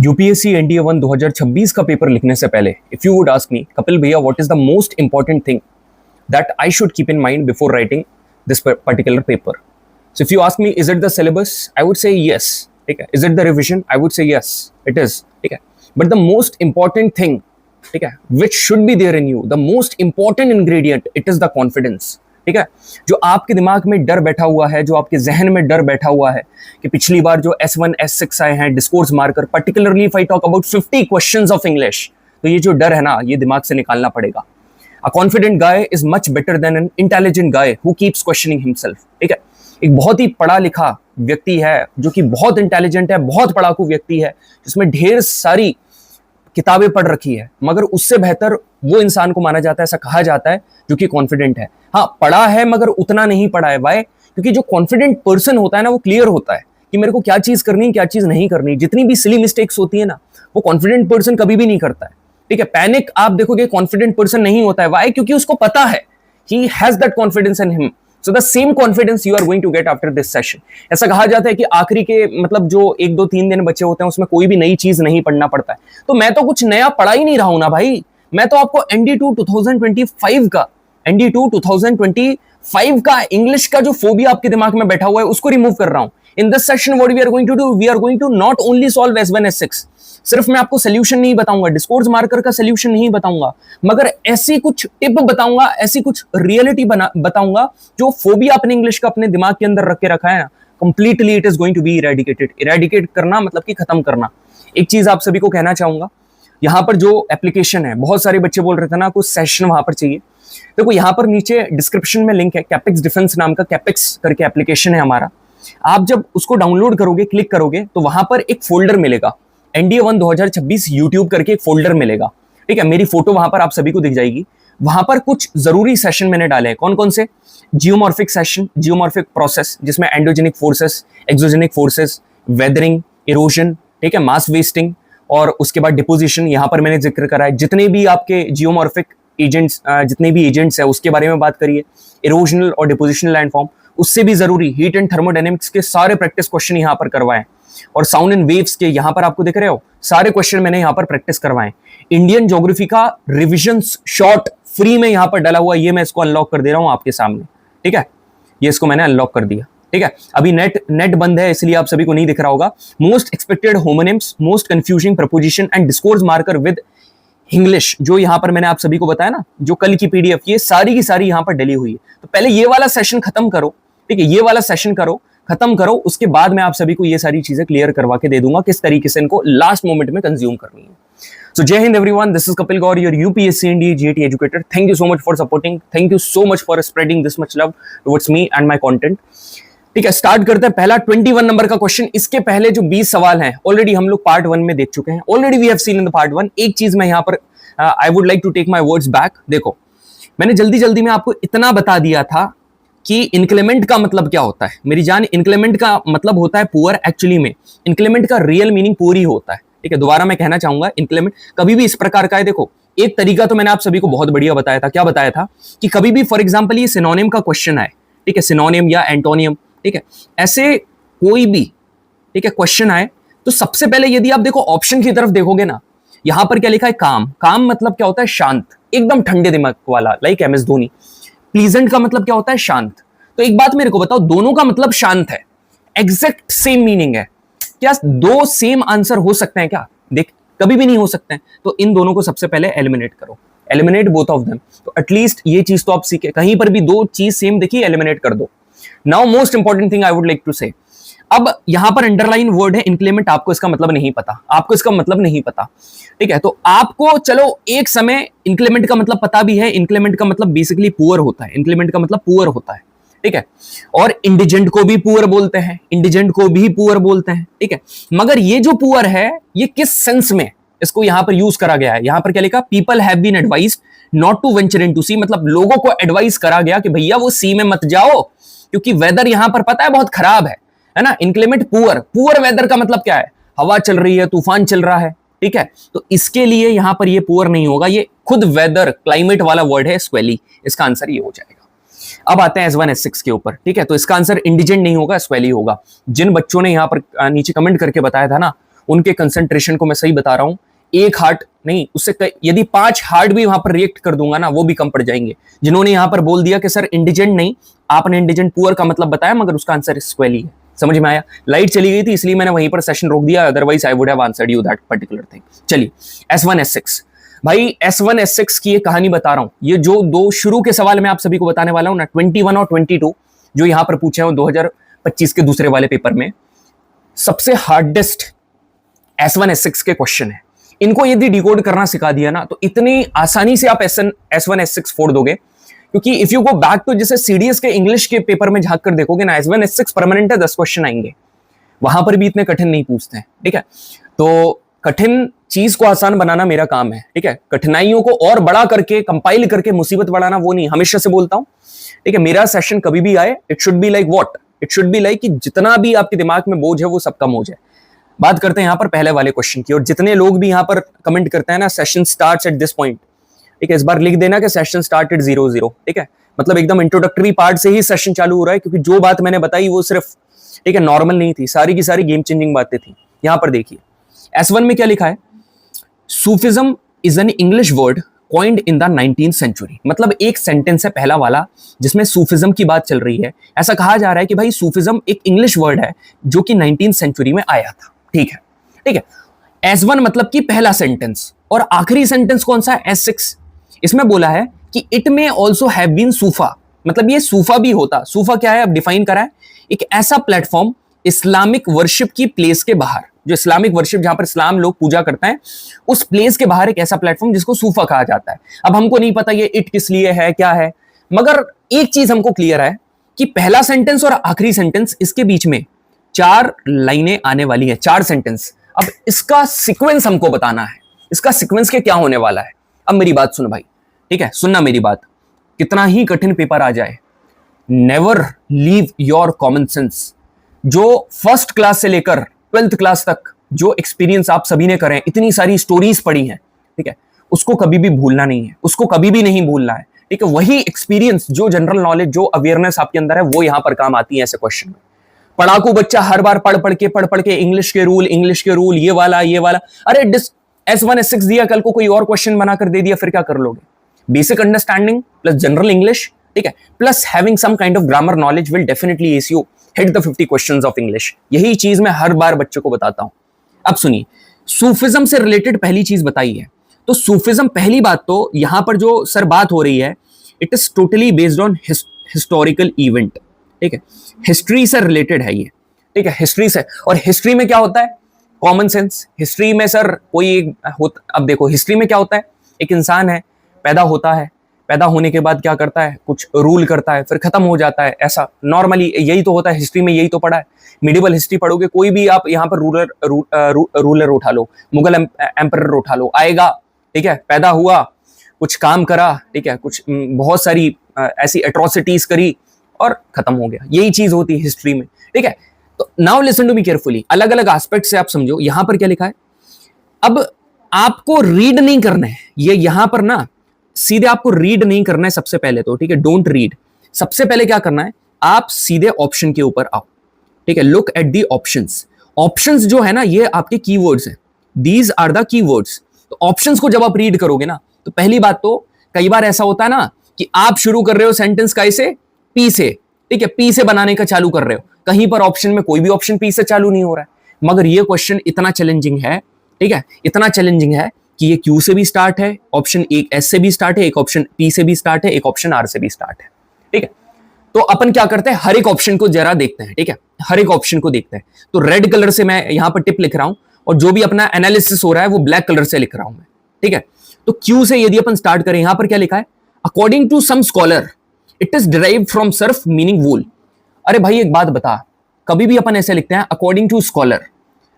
UPSC NDA 1 2026 का paper लिखने से पहले if you would ask me Kapil भैया what is the most important thing that I should keep in mind before writing this particular paper. So if you ask me, is it the syllabus? I would say yes. ठीक है. Is it the revision? I would say yes. It is. ठीक है. But the most important thing, ठीक है, which should be there in you, the most important ingredient, it is the confidence. ठीक है. जो आपके दिमाग में डर बैठा हुआ है, जो आपके जहन में डर बैठा हुआ है कि पिछली बार जो S1, S6 आए हैं discourse marker, particularly if I talk about 50 questions of English, तो ये जो डर है ना, ये दिमाग से निकालना पड़ेगा. A confident guy is much better than an intelligent guy who keeps questioning himself. ठीक है. एक बहुत ही पढ़ा लिखा व्यक्ति है जो कि बहुत इंटेलिजेंट है, बहुत पढ़ाकू व्यक्ति है, जिसमें ढेर सारी किताबें पढ़ रखी है, मगर उससे बेहतर वो इंसान को माना जाता है, ऐसा कहा जाता है, जो कि कॉन्फिडेंट है. हाँ, पढ़ा है मगर उतना नहीं पढ़ा है. वाई? क्योंकि जो कॉन्फिडेंट पर्सन होता है ना, वो क्लियर होता है कि मेरे को क्या चीज करनी है, क्या चीज नहीं करनी. जितनी भी सिली मिस्टेक्स होती है ना, वो कॉन्फिडेंट पर्सन कभी भी नहीं करता है. ठीक है. पैनिक आप देखोगे कॉन्फिडेंट पर्सन नहीं होता है. वाई? क्योंकि उसको पता है, he has that confidence in him. So the same confidence you are going to get after this session. ऐसा कहा जाता है कि आखिरी के मतलब जो 1, 2, 3 दिन बचे होते हैं उसमें कोई भी नई चीज नहीं पढ़ना पड़ता है. तो मैं तो कुछ नया पढ़ा ही नहीं रहा हूं ना भाई. मैं तो आपको ND2 2025 का इंग्लिश का जो फोबिया आपके दिमाग में बैठा हुआ है उसको रिमूव कर रहा हूं. In this session what we are going to do, we are going to not only solve S1, S6. सिर्फ मैं आपको सोल्यूशन नहीं बताऊंगा, डिस्कोर्स मार्कर का सोल्यूशन नहीं बताऊंगा, मगर ऐसी कुछ टिप बताऊंगा, ऐसी कुछ रियलिटी बताऊंगा जो फोबिया अपने इंग्लिश का अपने दिमाग के अंदर रख के रखा है ना, completely it is going to be eradicated. Eradicate करना मतलब कि खत्म करना. एक चीज आप सभी को कहना चाहूंगा, यहाँ पर जो एप्लीकेशन है, बहुत सारे बच्चे बोल रहे थे ना कुछ सेशन वहां पर चाहिए. देखो यहाँ पर नीचे डिस्क्रिप्शन में लिंक है, कैपेक्स डिफेंस नाम का कैपेक्स करके एप्लीकेशन है हमारा. आप जब उसको डाउनलोड करोगे, क्लिक करोगे, तो वहां पर एक फोल्डर मिलेगा, एनडीए 1 2026 यूट्यूब करके एक फोल्डर मिलेगा. ठीक है. मेरी फोटो वहां पर आप सभी को दिख जाएगी. वहां पर कुछ जरूरी सेशन मैंने डाले हैं. कौन कौन से? जियोमॉर्फिक सेशन, जियोमॉर्फिक प्रोसेस, जिसमें endogenic forces, exogenic forces, weathering, erosion, ठीक है, मास वेस्टिंग, और उसके बाद डिपोजिशन. यहां पर मैंने जिक्र करा है. जितने भी आपके जियोमॉर्फिक एजेंट्स, जितने भी एजेंट्स है उसके बारे में बात करिए. इरोजनल और डिपोजिशनल लैंडफॉर्म, उससे भी जरूरी हीट एंड थर्मोडायनेमिक्स के सारे प्रैक्टिस क्वेश्चन यहां पर करवाए. और साउंड एंड वेव्स के यहां पर आपको दिख रहे हो सारे क्वेश्चन मैंने यहां पर प्रैक्टिस करवाए. इंडियन ज्योग्राफी का रिवीजन शॉर्ट फ्री में यहां पर डाला हुआ, ये मैं इसको अनलॉक कर दे रहा हूं आपके सामने. ठीक है. ये इसको मैंने अनलॉक कर दिया. ठीक है. अभी नेट बंद है इसलिए आप सभी को नहीं दिख रहा होगा. Most expected homonyms, most confusing preposition and discourse marker with English, जो यहां पर मैंने आप सभी को बताया ना, जो कल की पीडीएफ, ये सारी की सारी यहां पर डली हुई है. तो पहले ये वाला सेशन खत्म करो. ठीक है. ये वाला सेशन खत्म करो, उसके बाद मैं आप सभी को ये सारी चीजें क्लियर करवा के दे दूंगा किस तरीके से इनको लास्ट मोमेंट में कंज्यूम करनी है. सो जय Hind everyone, this is Kapil Gaur, your UPSC and GAT educator. Thank you so much for supporting, thank you so much for spreading this much love towards me and my content. ठीक है. Start करते हैं. पहला 21 number का question. इसके पहले जो 20 सवाल हैं ऑलरेडी हम लोग पार्ट 1 में देख चुके हैं. Already we have seen in the part 1. एक चीज मैं यहाँ पर I would like to take my words back. देखो, मैंने जल्दी में आपको इतना बता दिया था कि इंक्रीमेंट का मतलब क्या होता है. मेरी जान, इंक्रीमेंट का मतलब होता है पुअर. एक्चुअली में इंक्रीमेंट का रियल मीनिंग पुअर ही होता है. ठीक है. दोबारा मैं कहना चाहूंगा, इंक्रीमेंट कभी भी इस प्रकार का है. देखो, एक तरीका तो मैंने आप सभी को बहुत बढ़िया बताया था. क्या बताया था? कि कभी भी फॉर एग्जांपल ये सिनोनिम का क्वेश्चन आए, ठीक है, सिनोनिम या एंटोनियम, ठीक है, ऐसे कोई भी, ठीक है, क्वेश्चन आए, तो सबसे पहले यदि आप देखो ऑप्शन की तरफ देखोगे ना, यहां पर क्या लिखा है? काम. काम मतलब क्या होता है? शांत, एकदम ठंडे दिमाग वाला, लाइक MS धोनी. प्लीजेंट का मतलब क्या होता है? शांत. तो एक बात मेरे को बताओ, दोनों का मतलब शांत है, एग्जैक्ट सेम मीनिंग है. क्या दो सेम आंसर हो सकते हैं क्या? देख, कभी भी नहीं हो सकते हैं. तो इन दोनों को सबसे पहले एलिमिनेट करो. Eliminate both of them. तो एटलीस्ट ये चीज तो आप सीखे, कहीं पर भी दो चीज सेम देखिए, एलिमिनेट कर दो. Now most important thing I would like to say, अब यहां पर अंडरलाइन वर्ड है इंक्रीमेंट. आपको इसका मतलब नहीं पता, आपको इसका मतलब नहीं पता. ठीक है. तो आपको चलो एक समय इंक्रीमेंट का मतलब पता भी है. इंक्रीमेंट का मतलब बेसिकली पुअर होता है. इंक्रीमेंट का मतलब पुअर होता है. ठीक है. और इंडिजेंट को भी पुअर बोलते हैं, इंडिजेंट को भी पुअर बोलते हैं. ठीक है. मगर ये जो पुअर है, ये किस सेंस में इसको यहां पर यूज करा गया है? यहां पर क्या लिखा? People have been advised not to venture into sea. मतलब लोगों को एडवाइस करा गया कि भैया वो सी में मत जाओ, क्योंकि वेदर यहां पर पता है बहुत खराब है ना. Increment poor. पुअर वेदर का मतलब क्या है? हवा चल रही है, तूफान चल रहा है. ठीक है. तो इसके लिए यहां पर ये पुअर नहीं होगा, ये खुद वेदर, क्लाइमेट वाला वर्ड है, स्क्वेली. इसका आंसर ये हो जाएगा. अब आते हैं S1 S6 के ऊपर. ठीक है. तो इसका आंसर इंडिजेंट नहीं होगा, स्क्वेली होगा. जिन बच्चों ने यहां पर नीचे कमेंट करके बताया था ना, उनके कंसंट्रेशन को मैं सही बता रहा हूं, एक हार्ट नहीं, उससे यदि 5 हार्ट भी वहां पर रिएक्ट कर दूंगा ना, वो भी कम पड़ जाएंगे। जिन्होंने यहां पर बोल दिया कि सर इंडिजेंट नहीं, आपने इंडिजेंट पुअर का मतलब बताया, मगर उसका आंसर स्क्वेली है। समझ में आया? लाइट चली गई थी इसलिए मैंने वहीं पर सेशन रोक दिया, otherwise I would have answered you that particular thing. चलिए, S1 S6 भाई, S1 S6 की एक कहानी बता रहा हूं। ये जो दो शुरू के सवाल मैं आप सभी को बताने वाला हूं ना, 21 और 22 जो यहां पर पूछे हैं 2025 के दूसरे वाले पेपर में, सबसे हार्डेस्ट S1 S6 के क्वेश्चन है। इनको यदि डिकोड करना सिखा दिया ना, तो इतनी आसानी से आप S1 S6 फोड़ दोगे। क्योंकि if you go back to जैसे सीडीएस के इंग्लिश के पेपर में झांक कर देखोगे ना, S1 S6 परमानेंट है, 10 क्वेश्चन आएंगे, वहां पर भी इतने कठिन नहीं पूछते हैं। ठीक है, तो कठिन चीज को आसान बनाना मेरा काम है। ठीक है, कठिनाइयों को और बड़ा करके कंपाइल करके मुसीबत बढ़ाना वो नहीं। हमेशा से बोलता हूं, ठीक है, मेरा सेशन कभी भी आए, it should be like what, it should be like कि जितना भी आपके दिमाग में बोझ है वो सब कम हो जाए। बात करते हैं यहां पर पहले वाले क्वेश्चन की, और जितने लोग भी यहां पर कमेंट करते हैं ना, session starts at this point, ठीक है, इस बार लिख देना कि सेशन स्टार्टेड 00। ठीक है, मतलब एकदम इंट्रोडक्टरी पार्ट से ही सेशन चालू हो रहा है, क्योंकि जो बात मैंने बताई वो सिर्फ, ठीक है, नॉर्मल नहीं थी, सारी की सारी गेम चेंजिंग बातें थी। यहां पर देखिए S1 में क्या लिखा है, Sufism is an English word coined in the 19th century. मतलब एक सेंटेंस है पहला वाला जिसमें सूफिज्म की बात चल रही है। ऐसा कहा जा रहा है कि भाई सूफिज्म एक इंग्लिश वर्ड है जो कि 19th सेंचुरी में आया था। ठीक है, ठीक है। S1 मतलब कि पहला सेंटेंस, और आखिरी सेंटेंस कौन सा है, S6। इसमें बोला है कि इट में ऑल्सो हैव बीन सूफा, मतलब ये सूफा भी होता। सूफा क्या है, अब डिफाइन करा है, एक ऐसा प्लेटफॉर्म इस्लामिक वर्शिप की प्लेस के बाहर, जो इस्लामिक वर्शिप जहां पर इस्लाम लोग पूजा करते हैं, उस प्लेस के बाहर एक ऐसा प्लेटफॉर्म जिसको सूफा कहा जाता है। अब हमको नहीं पता ये इट किस लिए है, क्या है, मगर एक चीज हमको क्लियर है कि पहला सेंटेंस और आखिरी सेंटेंस, इसके बीच में 4 लाइनें आने वाली है, 4 सेंटेंस। अब इसका सीक्वेंस हमको बताना है, इसका सीक्वेंस के क्या होने वाला है। अब मेरी बात सुन भाई, ठीक है, सुनना मेरी बात, कितना ही कठिन पेपर आ जाए, never leave your common sense. जो फर्स्ट क्लास से लेकर 12th क्लास तक जो एक्सपीरियंस आप सभी ने करें, इतनी सारी स्टोरीज पढ़ी हैं, ठीक है, उसको कभी भी भूलना नहीं है, उसको कभी भी नहीं भूलना है। ठीक है, वही एक्सपीरियंस, जो जनरल नॉलेज, जो अवेयरनेस आपके अंदर है, वो यहां पर काम आती है ऐसे क्वेश्चन में। पढ़ाकू बच्चा हर बार पढ़ पढ़ के इंग्लिश के रूल, ये वाला, अरे S1 S6 दिया, कल को कोई और क्वेश्चन बनाकर दे दिया, फिर क्या कर लोगे। Basic understanding plus general English, ठीक है, plus having some kind of grammar knowledge will definitely as you hit the 50 questions of English. यही चीज मैं हर बार बच्चों को बताता हूं। अब सुनिए, सूफिज्म से रिलेटेड पहली चीज बताई है, तो सूफिज्म, पहली बात तो यहां पर जो सर बात हो रही है, it is totally based on historical event. ठीक है, हिस्ट्री से रिलेटेड है ये। ठीक है, हिस्ट्री से, और हिस्ट्री में क्या होता है, कॉमन सेंस। हिस्ट्री में सर कोई अब देखो, हिस्ट्री में क्या होता है, एक इंसान है, पैदा होता है, पैदा होने के बाद क्या करता है, कुछ रूल करता है, फिर खत्म हो जाता है। ऐसा नॉर्मली यही तो होता है हिस्ट्री में, यही तो पढ़ा है। मिडिवल हिस्ट्री पढ़ोगे, कोई भी आप यहाँ पर रूलर उठा लो, मुगल एम्परर उठा लो, आएगा, ठीक है, पैदा हुआ, कुछ काम करा, ठीक है, कुछ बहुत सारी ऐसी एट्रोसिटीज करी और खत्म हो गया। यही चीज होती है हिस्ट्री में। ठीक है, तो now listen to me carefully, अलग अलग एस्पेक्ट से आप समझो। यहां पर क्या लिखा है, अब आपको रीड नहीं करना है, ये यहां पर ना सीधे आपको रीड नहीं करना है सबसे पहले तो। ठीक है, डोंट रीड। सबसे पहले क्या करना है, आप सीधे ऑप्शन के ऊपर आओ। ठीक है, look at the options. Options जो है ना, ये आपके कीवर्ड्स हैं, दीज आर द कीवर्ड्स। तो ऑप्शंस को जब आप रीड करोगे ना, तो पहली बात तो, कई बार ऐसा होता है ना कि आप शुरू कर रहे हो सेंटेंस कैसे, पी से, ठीक है, पी से बनाने का चालू कर रहे हो, कहीं पर ऑप्शन में कोई भी ऑप्शन पी से चालू नहीं हो रहा है। मगर ये क्वेश्चन इतना चैलेंजिंग है, ठीक है, इतना चैलेंजिंग है कि ये क्यू से भी स्टार्ट है, ऑप्शन एक एस से भी स्टार्ट है, एक ऑप्शन पी से भी स्टार्ट है, एक ऑप्शन आर से भी स्टार्ट है। ठीक है, तो अपन क्या करते हैं, हर एक ऑप्शन को जरा देखते हैं। ठीक है, हर एक ऑप्शन को देखते हैं। तो रेड कलर से मैं यहां पर टिप लिख रहा हूं, और जो भी अपना एनालिसिस हो रहा है वो ब्लैक कलर से लिख रहा हूं मैं। ठीक है, तो क्यू से यदि अपन स्टार्ट करें, यहां पर क्या लिखा है, according to some scholar it is derived from suf meaning wool. अरे भाई एक बात बता, कभी भी अपन ऐसे लिखते हैं अकॉर्डिंग टू स्कॉलर,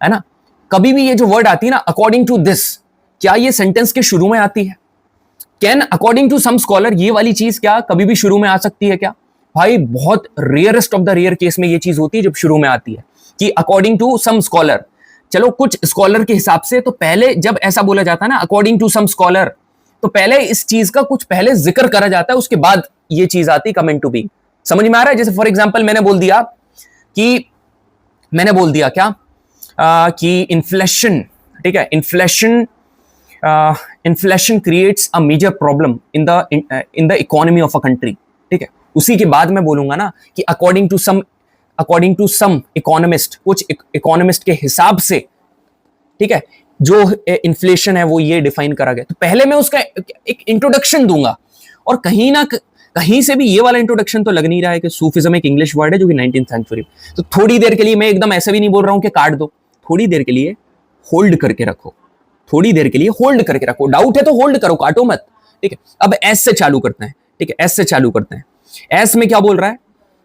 है ना, कभी भी ये जो वर्ड आती है ना अकॉर्डिंग टू दिस, क्या ये सेंटेंस के शुरू में आती है? Can according to some scholar, ये वाली चीज क्या कभी भी शुरू में आ सकती है क्या? भाई बहुत rarest of the rare case में ये चीज होती है जब शुरू में आती है कि अकॉर्डिंग टू सम स्कॉलर। चलो कुछ स्कॉलर के हिसाब से, तो पहले जब ऐसा बोला जाता है ना अकॉर्डिंग टू सम स्कॉलर, तो पहले इस चीज का कुछ पहले जिक्र करा जाता है, उसके बाद ये चीज आती है कमेंट टू बी। समझ में आ रहा है? जैसे फॉर एग्जांपल मैंने बोल दिया क्या, कि इन्फ्लेशन, ठीक है, inflation creates a major problem in the economy of a country, ठीक है। उसी के बाद मैं बोलूंगा ना कि अकॉर्डिंग टू सम इकोनॉमिस्ट, कुछ इकोनॉमिस्ट के हिसाब से, ठीक है, जो इन्फ्लेशन है वो ये डिफाइन करा गया। तो पहले मैं उसका एक इंट्रोडक्शन दूंगा, और कहीं से भी ये वाला इंट्रोडक्शन तो लग नहीं रहा है कि सूफिज्म एक इंग्लिश वर्ड है जो कि 19th सेंचुरी। तो थोड़ी देर के लिए मैं एकदम ऐसे भी नहीं बोल रहा हूं कि काट दो, थोड़ी देर के लिए होल्ड करके रखो, थोड़ी देर के लिए होल्ड करके रखो, डाउट है तो होल्ड करो, काटो मत, ठीक है। अब एस से चालू करते हैं, ठीक है, एस से चालू करते हैं। एस में क्या बोल रहा है?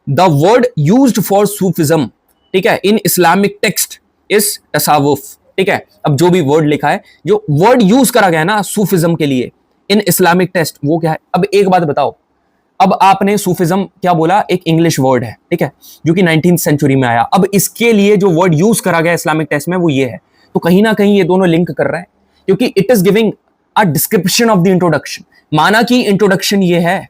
The word used for Sufism, ठीक है, इन इस्लामिक टेक्स्ट इज तसावुफ, ठीक है। अब जो भी वर्ड लिखा है, जो वर्ड यूज करा गया है ना सूफिज्म के लिए इन इस्लामिक टेक्स्ट, वो क्या है? अब एक बात बताओ, अब आपने सूफिज्म क्या बोला? एक इंग्लिश वर्ड है, ठीक है, जो कि 19th सेंचुरी में आया। अब इसके लिए जो वर्ड यूज करा गया इस्लामिक टेक्स्ट में वो ये है। तो कहीं ना कहीं ये दोनों लिंक कर रहे हैं, क्योंकि it is giving a description of the introduction. माना कि इंट्रोडक्शन ये है,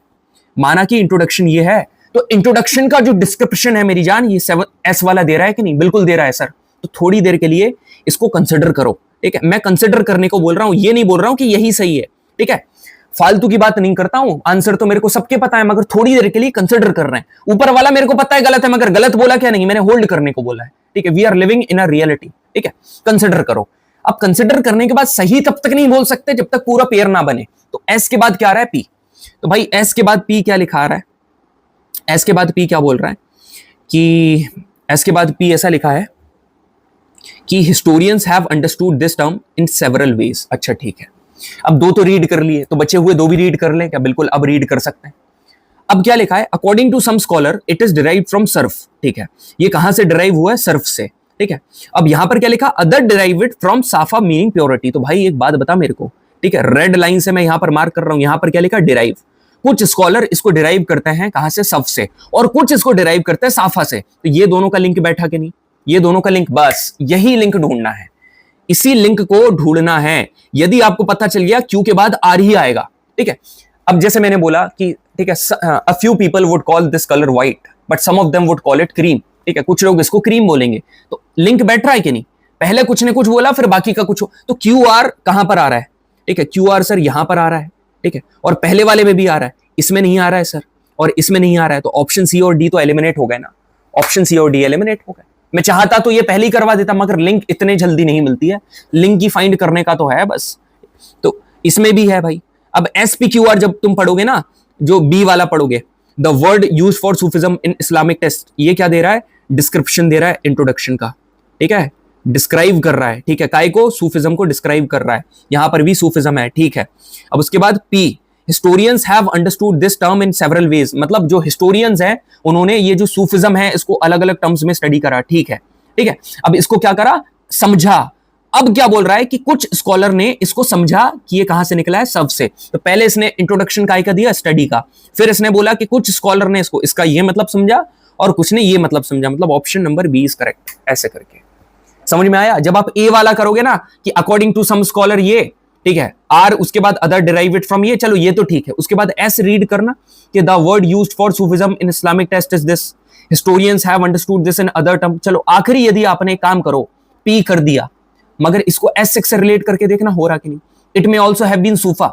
माना कि इंट्रोडक्शन ये है, तो इंट्रोडक्शन का जो डिस्क्रिप्शन है मेरी जान, ये 7S वाला दे रहा है कि नहीं? बिल्कुल दे रहा है सर। तो थोड़ी देर के लिए इसको कंसिडर करो, ठीक है। मैं कंसिडर करने को बोल रहा हूं, ये नहीं बोल रहा हूं कि यही सही है, ठीक है। फालतू की बात नहीं करता हूं, आंसर तो मेरे को सबके पता है, मगर थोड़ी देर के लिए कंसिडर कर रहे हैं। ऊपर वाला मेरे को पता है गलत है, मगर गलत बोला क्या? नहीं, मैंने होल्ड करने को बोला है, ठीक है। We are living in a reality, ठीक है। कंसिडर करो। अब कंसिडर करने के बाद सही तब तक नहीं बोल सकते जब तक पूरा पेयर ना बने। तो एस के बाद क्या आ रहा है? पी। तो भाई एस के बाद पी क्या लिखा आ रहा है? एस के बाद पी क्या बोल रहा है कि एस के बाद पी ऐसा लिखा है कि historians have understood this term in several ways. अच्छा ठीक है, अब दो तो रीड कर लिए, तो बचे हुए दो भी रीड कर लें क्या? बिल्कुल, अब रीड कर सकते हैं। अब क्या लिखा है? According to some scholar it is derive from suf, ठीक है। ये कहां से डिराइव हुआ है? सर्फ से, ठीक है। अब यहां पर क्या लिखा? अदर डिराइव इट फ्रॉम साफा मीनिंग प्योरिटी। तो भाई एक बात बता मेरे को, ठीक है, रेड लाइन से मैं यहां पर मार्क कर रहा हूं, यहां पर क्या लिखा? डिराइव। कुछ स्कॉलर इसको डिराइव करते हैं कहां से? सर्फ से, और कुछ इसको डिराइव करते हैं साफा से। तो ये दोनों का लिंक बैठा कि नहीं? ये दोनों का लिंक, बस यही लिंक ढूंढना है, इसी लिंक को ढूंढना है। यदि आपको पता चल गया क्यू के बाद आर ही आएगा, ठीक है। अब जैसे मैंने बोला कि ठीक है, a few people would call this colour white but some of them would call it cream, ठीक है, कुछ लोग इसको क्रीम बोलेंगे। तो लिंक बैठ रहा है कि नहीं? पहले कुछ ने कुछ बोला, फिर बाकी का कुछ। तो क्यू आर कहां पर आ रहा है? ठीक है, क्यू आर सर यहां पर आ रहा है, ठीक है, और पहले वाले में भी आ रहा है, इसमें नहीं आ रहा है सर, और इसमें नहीं आ रहा है। तो ऑप्शन सी और डी तो एलिमिनेट हो गए ना, ऑप्शन सी और डी एलिमिनेट हो गए। मैं चाहता तो ये पहले ही करवा देता, मगर लिंक इतने जल्दी नहीं मिलती है, लिंक की फाइंड करने का तो है बस। तो इसमें भी है भाई। अब SPQR जब तुम पढ़ोगे ना, जो बी वाला पढ़ोगे, the word use for Sufism in Islamic text, ये क्या दे रहा है? डिस्क्रिप्शन दे रहा है इंट्रोडक्शन का, ठीक है, डिस्क्राइब कर रहा है, ठीक है, काय को? सूफिज्म को डिस्क्राइब कर रहा है। यहां पर भी सूफिज्म है, ठीक है। अब उसके बाद P, historians have understood this term in several ways, मतलब जो हिस्टोरियंस हैं उन्होंने ये जो सूफिज्म है इसको अलग अलग टर्म्स में स्टडी करा, ठीक है, ठीक है। अब इसको क्या करा? समझा। अब क्या बोल रहा है कि कुछ स्कॉलर ने इसको समझा कि ये कहां से निकला है? सब से। तो पहले इसने इंट्रोडक्शन का दिया, स्टडी का, फिर इसने बोला कि कुछ स्कॉलर ने इसको इसका ये मतलब समझा और कुछ ने ये मतलब समझा, मतलब option number B is correct. ऐसे करके समझ में आया? जब आप ए वाला करोगे ना कि अकॉर्डिंग टू सम स्कॉलर ये, ठीक है, आर, उसके बाद अदर डिराइव इट फ्रॉम ये, चलो ये तो ठीक है। उसके बाद एस रीड करना कि the word used for Sufism in Islamic text is this, historians have understood this in other term. चलो आखिरी यदि आपने एक काम करो, पी कर दिया, मगर इसको S6 से रिलेट करके देखना हो रहा कि नहीं। It may also have been suffa,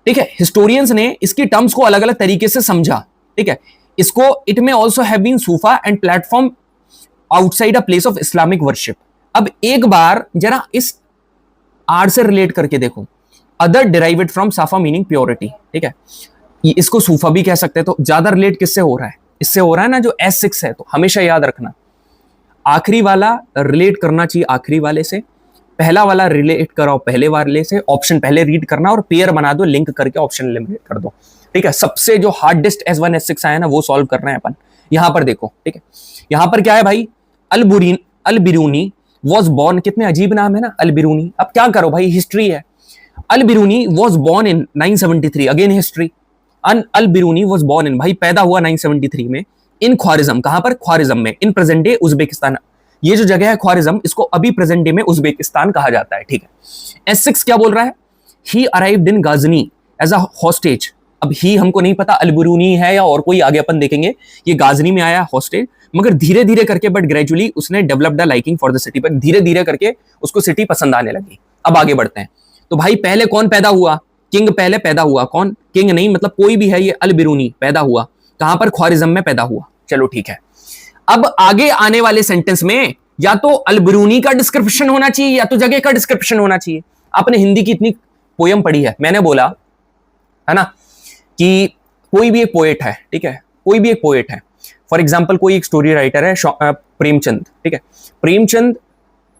ठीक है, हिस्टोरियंस ने इसकी टर्म्स को अलग अलग तरीके से समझा, ठीक है। इसको it may also have been suffa and platform outside a place of Islamic worship. अब एक बार जरा इस आर से रिलेट करके देखो, अदर डिराइवेड फ्रॉम साफा मीनिंग प्योरिटी, ठीक है, इसको सूफा भी कह सकते हैं। तो ज्यादा रिलेट किससे हो रहा है? इससे हो रहा है ना जो S6 है। तो हमेशा याद रखना, आखिरी वाला रिलेट करना चाहिए आखिरी वाले से, पहला वाला रिलेट कराओ पहले वाले से, ऑप्शन पहले रीड करना और पेयर बना दो, लिंक करके ऑप्शन एलिमिनेट कर दो, ठीक है। सबसे जो हार्डेस्ट S1 S6 आया ना वो सॉल्व कर रहे हैं अपन। यहां पर देखो, ठीक है, यहां पर क्या है भाई? अल बिरूनी वॉज बॉर्न, कितने अजीब नाम है ना, अल बिरूनी। अब क्या करो भाई, हिस्ट्री है। Al Biruni was born in 973, again history. Al Biruni was born in, भाई पैदा हुआ 973 में, इन ख्वारिज्म, कहां पर? ख्वारिज्म में, इन प्रेजेंट डे उज्बेकिस्तान। ये जो जगह है ख्वारिज्म, इसको अभी प्रेजेंट डे में उज्बेकिस्तान कहा जाता है, ठीक है। S6 क्या बोल रहा है? He arrived in Ghazni as a hostage. अब ही हमको नहीं पता अल बिरूनी है या और कोई, आगे अपन देखेंगे। ये गाजनी में आया हॉस्टेज, मगर धीरे धीरे करके बट ग्रेजुअली उसने developed a liking for the city, पर धीरे धीरे करके उसको सिटी पसंद आने लगी। अब आगे बढ़ते हैं। तो भाई पहले कौन पैदा हुआ? किंग पहले पैदा हुआ। कौन? किंग नहीं, मतलब कोई भी है, ये अल बिरूनी पैदा हुआ। कहां पर? ख्वारिज्म में पैदा हुआ। चलो ठीक है। अब आगे आने वाले सेंटेंस में या तो अल बिरूनी का डिस्क्रिप्शन होना चाहिए या तो जगह का डिस्क्रिप्शन होना चाहिए। आपने हिंदी की इतनी पोयम पढ़ी है, मैंने बोला है ना कि कोई भी एक पोएट है, ठीक है, कोई भी एक पोएट है। फॉर एग्जाम्पल कोई एक स्टोरी राइटर है प्रेमचंद, ठीक है, प्रेमचंद,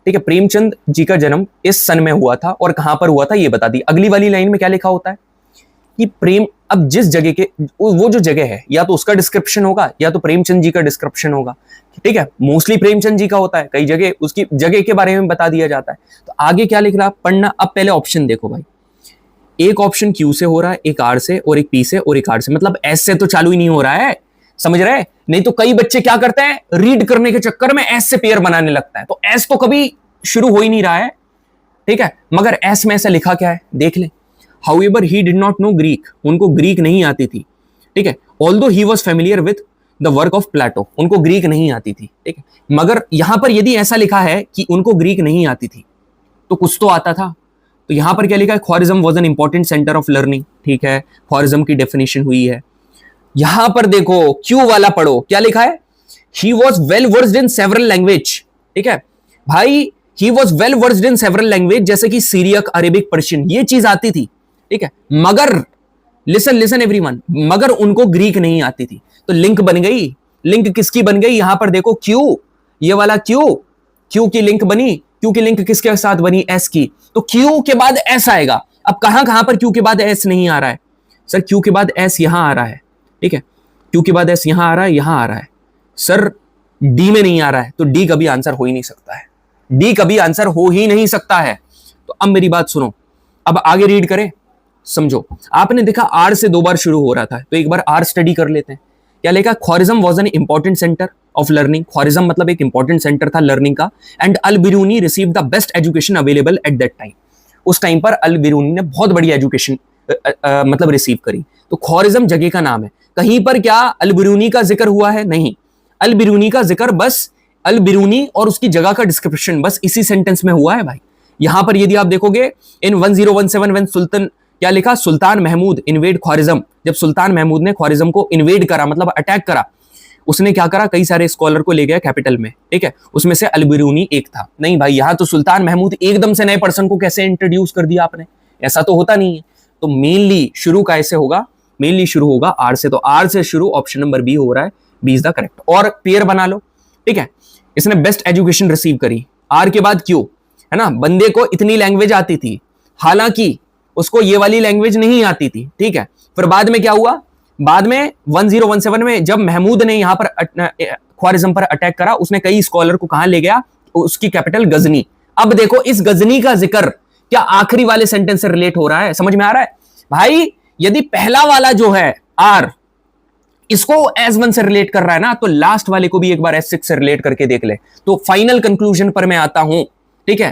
ठीक है, प्रेमचंद जी का जन्म इस सन में हुआ था और कहां पर हुआ था ये बता दी। अगली वाली लाइन में क्या लिखा होता है कि प्रेम, अब जिस जगह के, वो जो जगह है या तो उसका डिस्क्रिप्शन होगा या तो प्रेमचंद जी का डिस्क्रिप्शन होगा, ठीक है। मोस्टली प्रेमचंद जी का होता है, कई जगह उसकी जगह के बारे में बता दिया जाता है। तो आगे क्या लिख रहा पढ़ना। अब पहले ऑप्शन देखो भाई, एक ऑप्शन क्यू से हो रहा है, एक आर से, और एक पी से, और एक आर से, मतलब एस से तो चालू ही नहीं हो रहा है, समझ रहे? नहीं तो कई बच्चे क्या करते हैं, रीड करने के चक्कर में एस से पेयर बनाने लगता है, तो एस तो कभी शुरू हो ही नहीं रहा है, ठीक है। मगर एस में ऐसा लिखा क्या है देख ले। However he did not know Greek, उनको ग्रीक नहीं आती थी, ठीक है। Although he was familiar with the work of Plato, उनको ग्रीक नहीं आती थी, ठीक है। मगर यहां पर यदि ऐसा लिखा है कि उनको ग्रीक नहीं आती थी तो कुछ तो आता था। तो यहां पर क्या लिखा है, Khwarezm was an important centre of learning, ठीक है, ख्वारिज्म की डेफिनेशन हुई है। यहां पर देखो क्यू वाला पढ़ो, क्या लिखा है, he was well versed in several language, ठीक है भाई, he was well versed in several language, जैसे कि सीरियक, अरेबिक, पर्शियन, ये चीज आती थी, ठीक है। मगर लिसन लिसन एवरीवन, मगर उनको ग्रीक नहीं आती थी। तो लिंक बन गई, लिंक किसकी बन गई, यहां पर देखो क्यू, ये वाला क्यू, क्यू की लिंक बनी। क्यू की लिंक किसके साथ बनी, एस की। तो क्यू के बाद एस आएगा। अब कहां कहां पर क्यू के बाद एस नहीं आ रहा है सर, क्यू के बाद एस यहां आ रहा है, ठीक है, क्यू के बाद एस यहां आ रहा है, यहां आ रहा है सर, डी में नहीं आ रहा है। तो डी कभी आंसर हो ही नहीं सकता है, डी कभी आंसर हो ही नहीं सकता है। तो अब मेरी बात सुनो, अब आगे रीड करें, समझो। आपने देखा आर से 2 बार शुरू हो रहा था, तो एक बार आर स्टडी कर लेते हैं। क्या लिखा, Khwarizm was an important centre of learning, Khwarizm मतलब एक इंपॉर्टेंट सेंटर था लर्निंग का। And Al Biruni receive the best education available at that time, उस टाइम पर अल बिरूनी ने बहुत बड़ी एजुकेशन मतलब रिसीव करी। तो ख्वारिज्म जगह का नाम है। कहीं पर क्या अल बिरूनी का जिक्र हुआ है? नहीं, अल बिरूनी का जिक्र बस अल बिरूनी और उसकी जगह का डिस्क्रिप्शन बस इसी सेंटेंस में हुआ है भाई। यहां पर यदि आप देखोगे इन 1017 व्हेन सुल्तान, क्या लिखा, सुल्तान महमूद इन्वेड ख्वारिज्म, जब सुल्तान महमूद ने ख्वारिज्म को इन्वेड करा मतलब अटैक करा, उसने क्या करा, कई सारे स्कॉलर को ले गया कैपिटल में, ठीक है, उसमें से अल बिरूनी एक था। नहीं भाई, यहां तो सुल्तान महमूद एकदम से नए पर्सन को कैसे इंट्रोड्यूस कर दिया आपने, ऐसा तो होता नहीं है। तो मेनली शुरू का ऐसे होगा, मेनली शुरू होगा आर से, तो आर से शुरू, ऑप्शन नंबर बी हो रहा है, बी इज द करेक्ट। और पेयर बना लो, ठीक है, इसने बेस्ट एजुकेशन रिसीव करी, आर के बाद क्यू, है ना, बंदे को इतनी लैंग्वेज आती थी, हालांकि उसको ये वाली लैंग्वेज नहीं आती थी, ठीक है। फिर बाद में क्या हुआ, बाद में 1017 में जब महमूद ने यहां पर ख्वारिज्म पर अटैक करा, उसने कई स्कॉलर को कहां ले गया, उसकी कैपिटल गजनी। अब देखो इस गजनी का जिक्र क्या आखिरी वाले सेंटेंस से रिलेट हो रहा है, समझ में आ रहा है भाई? यदि पहला वाला जो है आर इसको S1 से रिलेट कर रहा है ना, तो लास्ट वाले को भी एक बार S6 से रिलेट करके देख ले। तो फाइनल कंक्लूजन पर मैं आता हूं, ठीक है।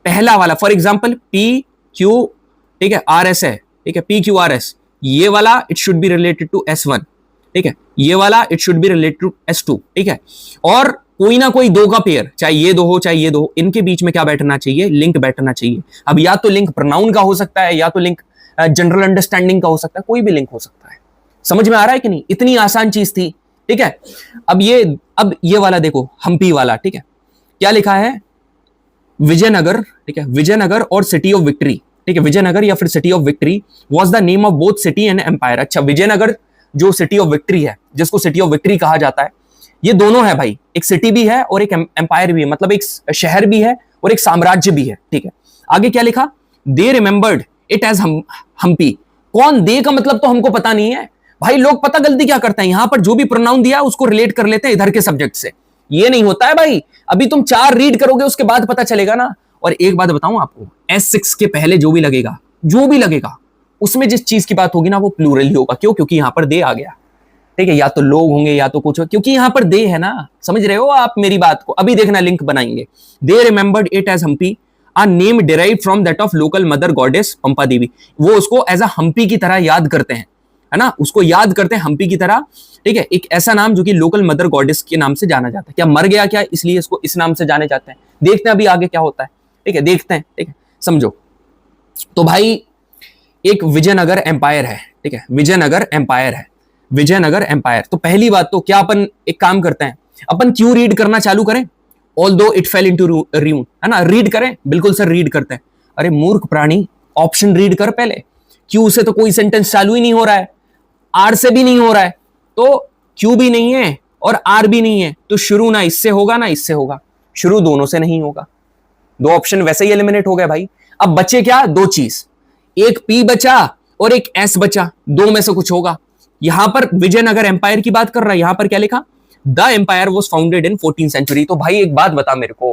पहला वाला फॉर एग्जांपल P Q, ठीक है, RS है, ठीक है, P Q R S, ये वाला it should be related to S1, ठीक है, ये वाला it should be related to S2, ठीक है। और कोई ना कोई 2 का पेयर, चाहे ये 2 हो चाहे ये 2 हो, इनके बीच में क्या बैठना चाहिए, लिंक बैठना चाहिए। अब या तो लिंक प्रोनाउन का हो सकता है या तो लिंक जनरल अंडरस्टैंडिंग का हो सकता है, कोई भी लिंक हो सकता है। समझ में आ रहा है कि नहीं? इतनी आसान चीज थी, ठीक है। अब ये वाला देखो, हम्पी वाला, ठीक है, क्या लिखा है, विजयनगर, ठीक है, विजयनगर और सिटी ऑफ विक्ट्री, ठीक है, विजयनगर या फिर city of victory was the name of both city and empire. अच्छा, विजयनगर जो सिटी ऑफ विक्ट्री है, जिसको सिटी ऑफ विक्ट्री कहा जाता है, ये दोनों है भाई, एक सिटी भी है और एक एम्पायर भी है, मतलब एक शहर भी है और एक साम्राज्य भी है, ठीक है। आगे क्या लिखा, दे रिमेंबर्ड इट एज हम्पी। कौन दे का मतलब तो हमको पता नहीं है भाई, लोग पता गलती क्या करते हैं, यहां पर जो भी प्रोनाउन दिया उसको रिलेट कर लेते हैं इधर के सब्जेक्ट से। ये नहीं होता है भाई, अभी तुम 4 रीड करोगे उसके बाद पता चलेगा ना। और एक बात बताऊं आपको, S6 के पहले जो भी लगेगा उसमें जिस चीज की बात होगी ना वो प्लूरल ही होगा। क्यों? क्योंकि यहां पर दे आ गया, ठीक है, या तो लोग होंगे या तो कुछ, क्योंकि यहां पर दे है ना, समझ रहे हो आप मेरी बात को? अभी देखना लिंक बनाएंगे। They remembered it as Hampi, a name derived from that of local mother goddess Pampa Devi, वो उसको एज अ हम्पी की तरह याद करते हैं, है ना, उसको याद करते हैं हम्पी की तरह, ठीक है। एक ऐसा नाम जो कि लोकल मदर गॉडेस के नाम से जाना जाता है। क्या मर गया क्या, इसलिए इसको इस नाम से जाने जाते हैं। देखते हैं अभी आगे क्या होता है, ठीक है, देखते हैं, ठीक है, समझो। तो भाई एक विजयनगर एम्पायर है, ठीक है, विजयनगर एम्पायर है, विजयनगर एम्पायर। तो पहली बात तो क्या अपन एक काम करते हैं, अपन क्यों रीड करना चालू करें, ऑल्दो इट फेल इनटू रूइन, है ना, रीड करें, बिल्कुल सर रीड करते हैं। अरे मूर्ख प्राणी, ऑप्शन रीड कर पहले, क्यू से तो कोई सेंटेंस चालू ही नहीं हो रहा है, आर से भी नहीं हो रहा है, तो क्यू भी नहीं है और आर भी नहीं है, तो शुरू ना इससे होगा ना इससे होगा, शुरू दोनों से नहीं होगा, दो ऑप्शन वैसे ही एलिमिनेट हो गए भाई। अब बचे क्या, दो चीज, एक पी बचा और एक एस बचा, दो में से कुछ होगा। यहां पर विजयनगर एम्पायर की बात कर रहा है, यहां पर क्या लिखा, the empire was founded in 14th century. तो भाई एक बात बता मेरे को,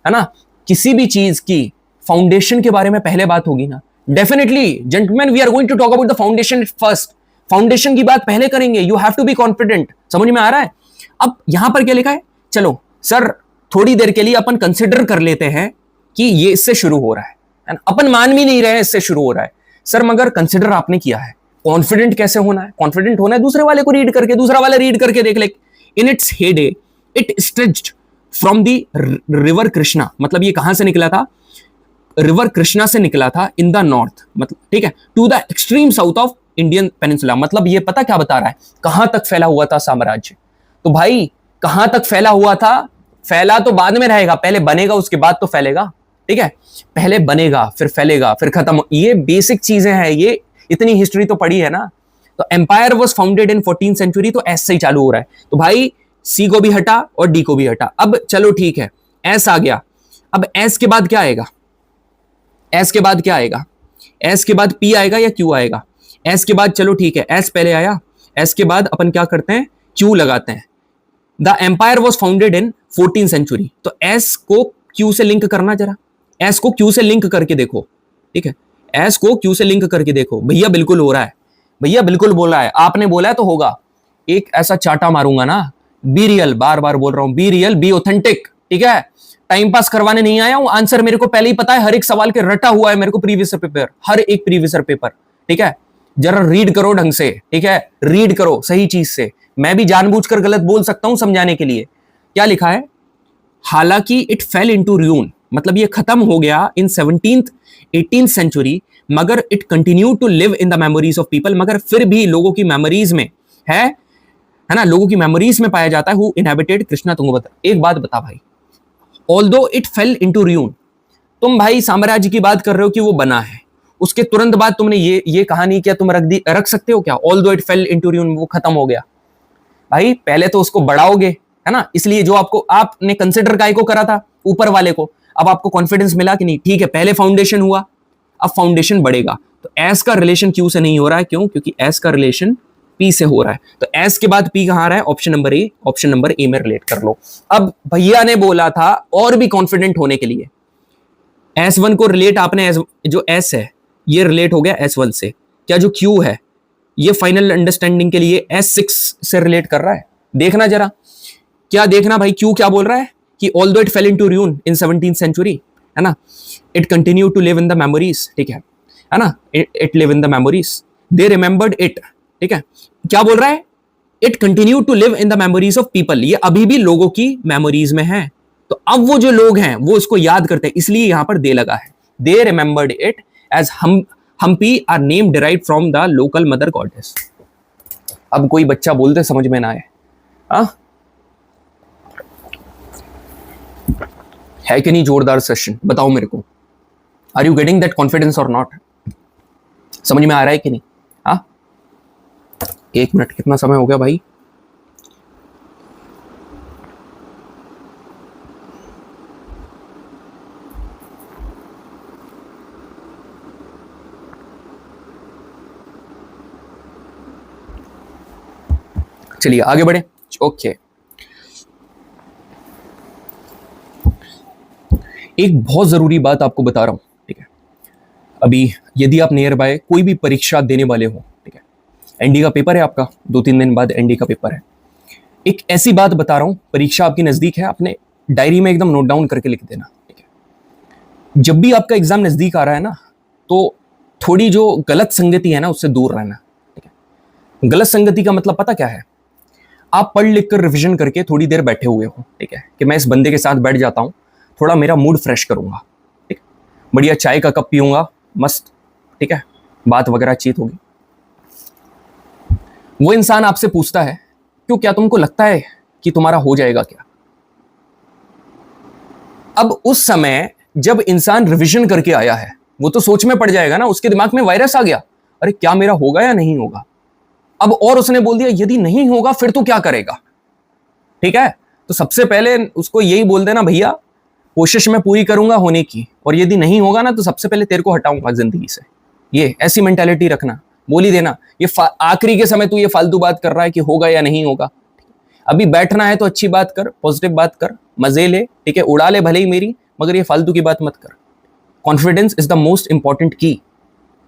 है ना, किसी भी चीज की फाउंडेशन के बारे में पहले बात होगी ना, definitely gentleman we are going to talk about the foundation first, foundation की बात पहले करेंगे, you have to be confident, समझ में आ रहा है। अब यहां पर क्या लिखा है, चलो सर थोड़ी देर के लिए अपन कंसिडर कर लेते हैं कि ये इससे शुरू हो रहा है ना, अपन मान भी नहीं रहे हैं इससे शुरू हो रहा है सर, मगर कंसिडर आपने किया है, कॉन्फिडेंट कैसे होना है, कॉन्फिडेंट होना है दूसरे वाले को रीड करके, दूसरा वाला रीड करके देख ले। In its heyday it stretched from the river Krishna, मतलब ये कहां से निकला था, रिवर कृष्णा से निकला था, इन द नॉर्थ, मतलब ठीक है, to the extreme south of Indian peninsula, मतलब ये पता क्या बता रहा है, कहां तक फैला हुआ था साम्राज्य। तो भाई कहां तक फैला हुआ था, फैला तो बाद में रहेगा, पहले बनेगा उसके बाद तो फैलेगा, ठीक है, पहले बनेगा फिर फैलेगा फिर खत्म, ये बेसिक चीजें हैं, ये इतनी हिस्ट्री तो पढ़ी है ना। तो empire was founded in 14th century, तो एस से ही चालू हो रहा है, तो भाई सी को भी हटा और डी को भी हटा। अब चलो ठीक है, एस आ गया, अब एस के बाद क्या आएगा, एस के बाद क्या आएगा, एस के बाद पी आएगा या क्यू आएगा, एस के बाद चलो ठीक है, एस पहले आया, एस के बाद अपन क्या करते हैं, क्यू लगाते हैं। The empire was founded in 14th century, तो एस को क्यू से लिंक करना, जरा एस को क्यू से लिंक करके देखो, ठीक है, एस को क्यू से लिंक करके देखो, भैया बिल्कुल हो रहा है, भैया बिल्कुल बोल रहा है, आपने बोला है तो होगा। एक ऐसा चाटा मारूंगा ना, बी रियल, बार बार बोल रहा हूं, बी रियल बी ऑथेंटिक, ठीक है, टाइम पास करवाने नहीं आया हूं, आंसर मेरे को पहले ही पता है, हर एक सवाल के रटा हुआ है मेरे को, प्रीवियस पेपर, हर एक प्रीवियस पेपर, ठीक है, जरा रीड करो ढंग से, ठीक है, रीड करो सही चीज से, मैं भी जानबूझकर गलत बोल सकता हूं समझाने के लिए। क्या लिखा है, हालांकि इट फेल इनटू रूइन, मतलब ये खत्म हो गया इन 17th 18th सेंचुरी, मगर it continue to live in the memories of people, मगर फिर भी लोगों की मेमोरीज में है ना, लोगों की मेमोरीज में पाया जाता है, हु इनहैबिटेड कृष्णा तुंगभद्रा। एक बात बता भाई, ऑल्दो इट फेल इनटू रूइन, तुम भाई साम्राज्य की बात कर रहे हो कि वो बना है, उसके तुरंत बाद तुमने ये कहानी क्या तुम रख सकते हो क्या, ऑल्दो इट फेल इनटू रूइन, वो खत्म हो गया। भाई पहले तो उसको बढ़ाओगे, है ना, इसलिए जो आपको आपने कंसिडर काय को करा था, ऊपर वाले को, अब आपको कॉन्फिडेंस मिला कि नहीं, ठीक है, पहले फाउंडेशन हुआ, अब फाउंडेशन बढ़ेगा, तो एस का रिलेशन क्यू से नहीं हो रहा है, क्यों, क्योंकि एस का रिलेशन पी से हो रहा है, तो एस के बाद पी कहां आ रहा है, ऑप्शन नंबर ए, ऑप्शन नंबर ए में रिलेट कर लो। अब भैया ने बोला था और भी कॉन्फिडेंट होने के लिए, S1 को रिलेट आपने जो S है ये रिलेट हो गया S1 से, क्या जो Q है ये फाइनल अंडरस्टैंडिंग के लिए S6 से रिलेट कर रहा है, देखना जरा, क्या देखना भाई, Q क्या बोल रहा है कि although it fell into ruin in 17th century, है ना, it continue to live in the memories, ठीक है ना, it live in the memories, they remembered it, ठीक है, क्या बोल रहा है, it continue to live in the memories of people, ये अभी भी लोगों की मेमोरीज में है, तो अब वो जो लोग हैं वो इसको याद करते हैं, इसलिए यहां पर दे लगा है, they remembered it as Hampi a name derived from the local mother goddess. अब कोई बच्चा बोलते समझ में ना आए, है कि नहीं जोरदार सेशन, बताओ मेरे को, are you getting that confidence और नॉट, समझ में आ रहा है कि नहीं। हाँ, 1 मिनट, कितना समय हो गया भाई, चलिए आगे बढ़े। ओके, एक बहुत जरूरी बात आपको बता रहा हूं, ठीक है, अभी यदि आप नियर बाय कोई भी परीक्षा देने वाले हो, ठीक है, एनडी का पेपर है आपका, 2-3 दिन बाद एनडी का पेपर है, एक ऐसी बात बता रहा हूं, परीक्षा आपकी नजदीक है, आपने डायरी में एकदम नोट डाउन करके लिख देना, ठीक है, जब भी आपका एग्जाम नजदीक आ रहा है ना, तो थोड़ी जो गलत संगति है ना उससे दूर रहना, ठीक है, गलत संगति का मतलब पता क्या है? आप पढ़ लिख कर रिविजन करके थोड़ी देर बैठे हुए हो, ठीक है, कि मैं इस बंदे के साथ बैठ जाता हूं, थोड़ा मेरा मूड फ्रेश करूंगा, ठीक, बढ़िया चाय का कप पीऊंगा, मस्त, ठीक है, बात वगैरह चीत होगी। वो इंसान आपसे पूछता है, क्यों, क्या तुमको लगता है कि तुम्हारा हो जाएगा क्या? अब उस समय जब इंसान रिविजन करके आया है, वो तो सोच में पड़ जाएगा ना, उसके दिमाग में वायरस आ गया, अरे क्या मेरा होगा या नहीं होगा। अब और उसने बोल दिया यदि नहीं होगा फिर तो क्या करेगा, ठीक है, तो सबसे पहले उसको यही बोल देना, भैया कोशिश मैं पूरी करूंगा होने की, और यदि नहीं होगा ना तो सबसे पहले तेरे को हटाऊंगा जिंदगी से। ये ऐसी मेंटालिटी रखना, बोल ही देना, ये आखिरी के समय तू ये फालतू बात कर रहा है कि होगा या नहीं होगा। अभी बैठना है तो अच्छी बात कर, पॉजिटिव बात कर, मजे ले, ठीक है, उड़ा ले भले ही मेरी, मगर ये फालतू की बात मत कर। Confidence is the most important की,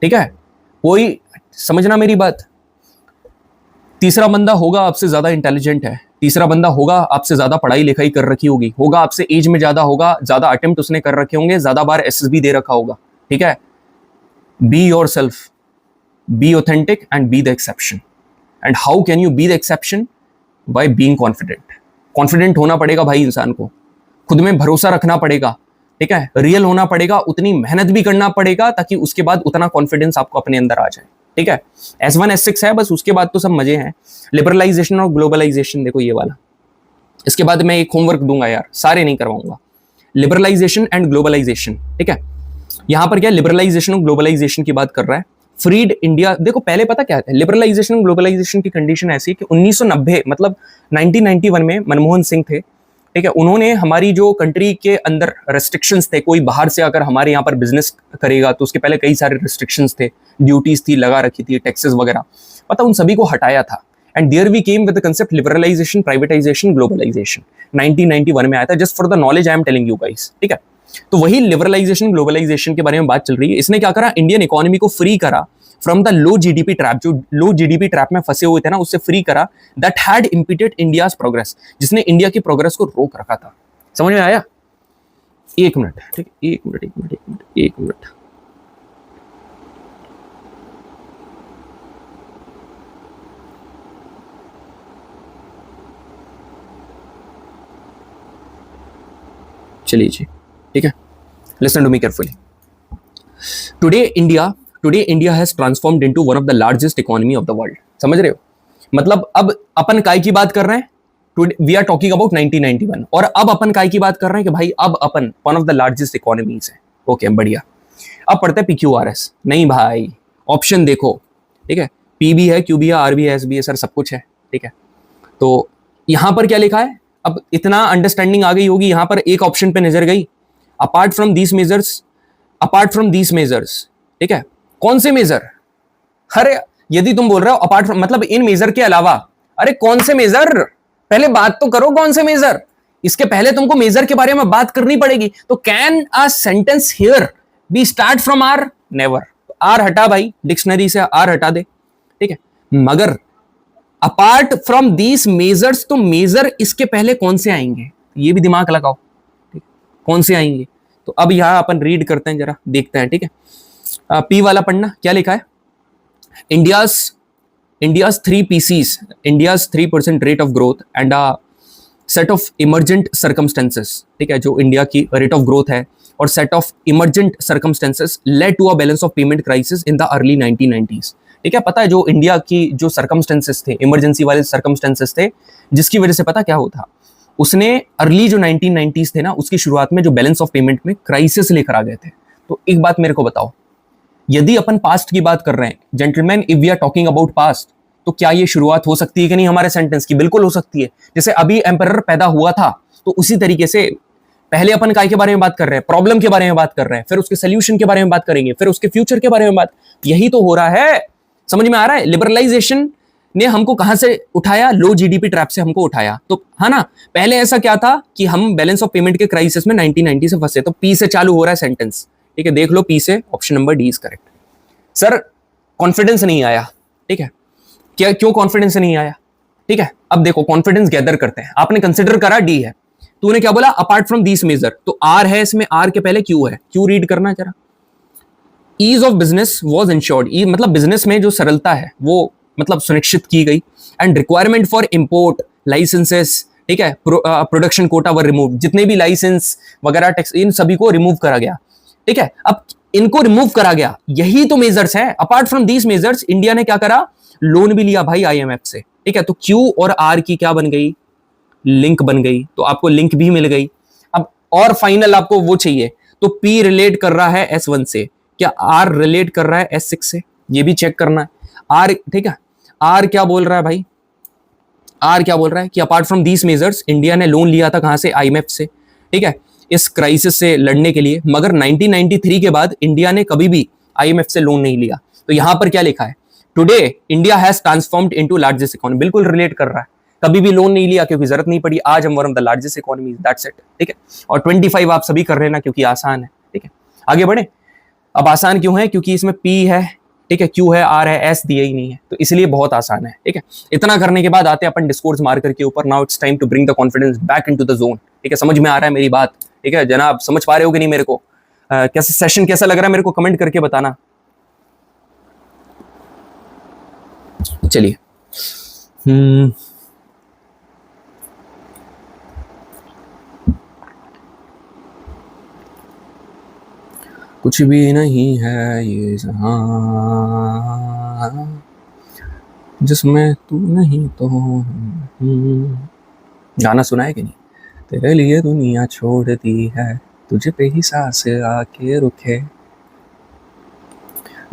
ठीक है, कोई समझना मेरी बात। तीसरा बंदा होगा आपसे ज्यादा इंटेलिजेंट है, तीसरा बंदा होगा आपसे ज्यादा पढ़ाई लिखाई कर रखी होगी, होगा आपसे एज में ज्यादा होगा, ज्यादा अटेम्प्ट उसने कर रखे होंगे, ज्यादा बार एसएसबी दे रखा होगा, ठीक है। Be your self, be authentic and be the exception. And how can you be the exception? By being confident. Confident होना पड़ेगा भाई इंसान को, खुद में भरोसा रखना पड़ेगा, ठीक है, रियल होना पड़ेगा, उतनी मेहनत भी करना पड़ेगा ताकि उसके बाद उतना कॉन्फिडेंस आपको अपने अंदर आ जाए, ठीक है। S1 S6 है बस, उसके बाद तो सब मजे हैं। लिबरलाइजेशन और ग्लोबलाइजेशन, देखो ये वाला, इसके बाद मैं एक होमवर्क दूंगा यार, सारे नहीं करवाऊंगा। लिबरलाइजेशन एंड ग्लोबलाइजेशन, ठीक है, यहां पर क्या लिबरलाइजेशन और ग्लोबलाइजेशन की बात कर रहा है। फ्रीड इंडिया, देखो पहले पता क्या है, लिबरलाइजेशन और ग्लोबलाइजेशन की कंडीशन ऐसी कि 1990 मतलब 1991 में मनमोहन सिंह थे, ठीक है, उन्होंने हमारी जो कंट्री के अंदर रेस्ट्रिक्शंस थे, कोई बाहर से अगर हमारे यहाँ पर बिजनेस करेगा तो उसके पहले कई सारे रेस्ट्रिक्शंस थे, ड्यूटीज थी लगा रखी थी, टैक्सेस वगैरह, पता उन सभी को हटाया था। And there we came with the concept liberalisation, privatisation, globalisation, 1991 में आया था। Just for the knowledge I am telling you guys, ठीक है। तो वही लिबरलाइजेशन ग्लोबलाइजेशन के बारे में बात चल रही है। इसने क्या करा, इंडियन इकोनॉमी को फ्री करा from the low GDP trap, जो लो जीडीपी ट्रैप में फंसे हुए थे ना, उससे फ्री करा, that had impeded India's progress, जिसने इंडिया की प्रोग्रेस को रोक रखा था। समझ में आया? एक मिनट, ठीक है, एक मिनट एक मिनट एक मिनट एक मिनट। चलिए जी, ठीक है, listen to me carefully. Today India has transformed into one of the largest economy of the world. समझ रहे हो? मतलब अब अपन काय की बात कर रहे हैं, वी आर टॉकिंग अबाउट 1991, और अब अपन काय की बात कर रहे हैं कि भाई अब अपन one of the largest economies है। ओके, बढ़िया। अब पढ़ते हैं PQRS। नहीं भाई, ऑप्शन देखो, ठीक है, P भी है, Q भी है, R भी है, S भी है, सर सब कुछ है, ठीक है। तो यहां पर क्या लिखा है, अब इतना अंडरस्टैंडिंग आ गई होगी, यहां पर एक ऑप्शन पे नजर गई, अपार्ट फ्रॉम दीज मेजर्स, ठीक है, कौन से मेजर? अरे यदि तुम बोल रहे हो अपार्ट फ्रॉम मतलब इन मेजर के अलावा, अरे कौन से मेजर? पहले बात तो करो कौन से मेजर, इसके पहले तुमको मेजर के बारे में बात करनी पड़ेगी। तो can a sentence here be start from R? Never. R हटा भाई, डिक्शनरी से आर हटा दे, ठीक है। मगर अपार्ट फ्रॉम दीज मेजर्स, तो मेजर इसके पहले कौन से आएंगे, ये भी दिमाग लगाओ, ठीक, कौन से आएंगे। तो अब यहां अपन रीड करते हैं, जरा देखते हैं, ठीक है। P वाला पढ़ना, क्या लिखा है, India's 3 PCs, India's 3% rate of growth and a set of emergent circumstances, ठीक है, जो इंडिया की रेट ऑफ ग्रोथ है और set of emergent circumstances led to a balance of payment crisis in the early 1990s। ठीक है, पता है जो इंडिया की जो सर्कमस्टेंसेस थे, इमरजेंसी वाले सर्कमस्टेंसेस थे, जिसकी वजह से पता क्या होता, उसने अर्ली जो 1990s थे ना, उसकी शुरुआत में जो बैलेंस ऑफ पेमेंट में क्राइसिस लेकर आ गए थे। तो एक बात मेरे को बताओ, यदि अपन पास्ट की बात कर रहे हैं, gentleman, if we are talking about past, तो क्या ये शुरुआत हो सकती है कि नहीं हमारे सेंटेंस की? बिल्कुल हो सकती है। जैसे अभी एम्परर पैदा हुआ था, तो उसी तरीके से पहले अपन काय के बारे में बात कर रहे हैं, प्रॉब्लम के बारे में बात कर रहे हैं, फिर उसके सोल्यूशन के बारे में बात करेंगे, फिर उसके फ्यूचर के बारे में बात। यही तो हो रहा है, समझ में आ रहा है? लिबरलाइजेशन ने हमको कहां से उठाया? लो जीडीपी ट्रैप से हमको उठाया। तो है ना, पहले ऐसा क्या था कि हम बैलेंस ऑफ पेमेंट के क्राइसिस में 1990 से फंसे। तो पी से चालू हो रहा है सेंटेंस, ठीक है, देख लो पी से, option number D is correct. Sir confidence नहीं आया, ठीक है, क्या क्यों कॉन्फिडेंस नहीं आया? ठीक है, अब देखो कॉन्फिडेंस गैदर करते हैं। आपने कंसिडर करा डी है, तूने क्या बोला? अपार्ट फ्रॉम दिस मेजर, तो आर है इसमें, आर के पहले क्यू है, क्यू रीड करना जरा। Ease of business was ensured, मतलब बिजनेस में जो सरलता है वो मतलब सुनिश्चित की गई। And requirement for import licences, ठीक है, प्रोडक्शन कोटा वर रिमूव, जितने भी लाइसेंस वगैरह टैक्स इन सभी को रिमूव करा गया, ठीक है। अब इनको रिमूव करा गया, यही तो मेजर्स हैं। Apart from these measures India ने क्या करा, लोन भी लिया भाई आईएमएफ से, ठीक है। तो क्यू और आर की क्या बन गई, लिंक बन गई, तो आपको लिंक भी मिल गई। अब और फाइनल आपको वो चाहिए, तो पी रिलेट कर रहा है S1 से, क्या आर रिलेट कर रहा है S6 से, ये भी चेक करना है। आर, ठीक है, आर क्या बोल रहा है भाई, आर क्या बोल रहा है कि apart from these measures India ने लोन लिया था कहां से, आईएमएफ से, ठीक है, इस क्राइसिस से लड़ने के लिए। मगर 1993 के बाद इंडिया ने कभी भी आईएमएफ से लोन नहीं लिया। तो यहां पर क्या लिखा है, today India has transformed into largest economy, बिल्कुल रिलेट कर रहा है, कभी भी लोन नहीं लिया क्योंकि जरूरत नहीं पड़ी, आज हम one of the largest economy, that's it, ठीक है। और 25 आप सभी कर लेना क्योंकि आसान है, ठीक है। आगे बढ़े, अब आसान क्यों है, क्योंकि इसमें पी है, ठीक है, क्यू है, आर है, एस दिया ही नहीं है, तो इसलिए बहुत आसान है, ठीक है। इतना करने के बाद आते हैं अपन डिस्कोर्स मार्कर के ऊपर। Now it's time to bring the confidence back into the zone, ठीक है। समझ में आ रहा है मेरी बात, ठीक है जनाब, समझ पा रहे हो कि नहीं मेरे को, कैसे सेशन कैसा लग रहा है मेरे को कमेंट करके बताना। चलिए, कुछ भी नहीं है ये जहां जिसमें तू नहीं तो। गाना सुना है कि नहीं, तेरे लिए दुनिया छोड़ दी है, तुझे पे ही सांस आके रुके,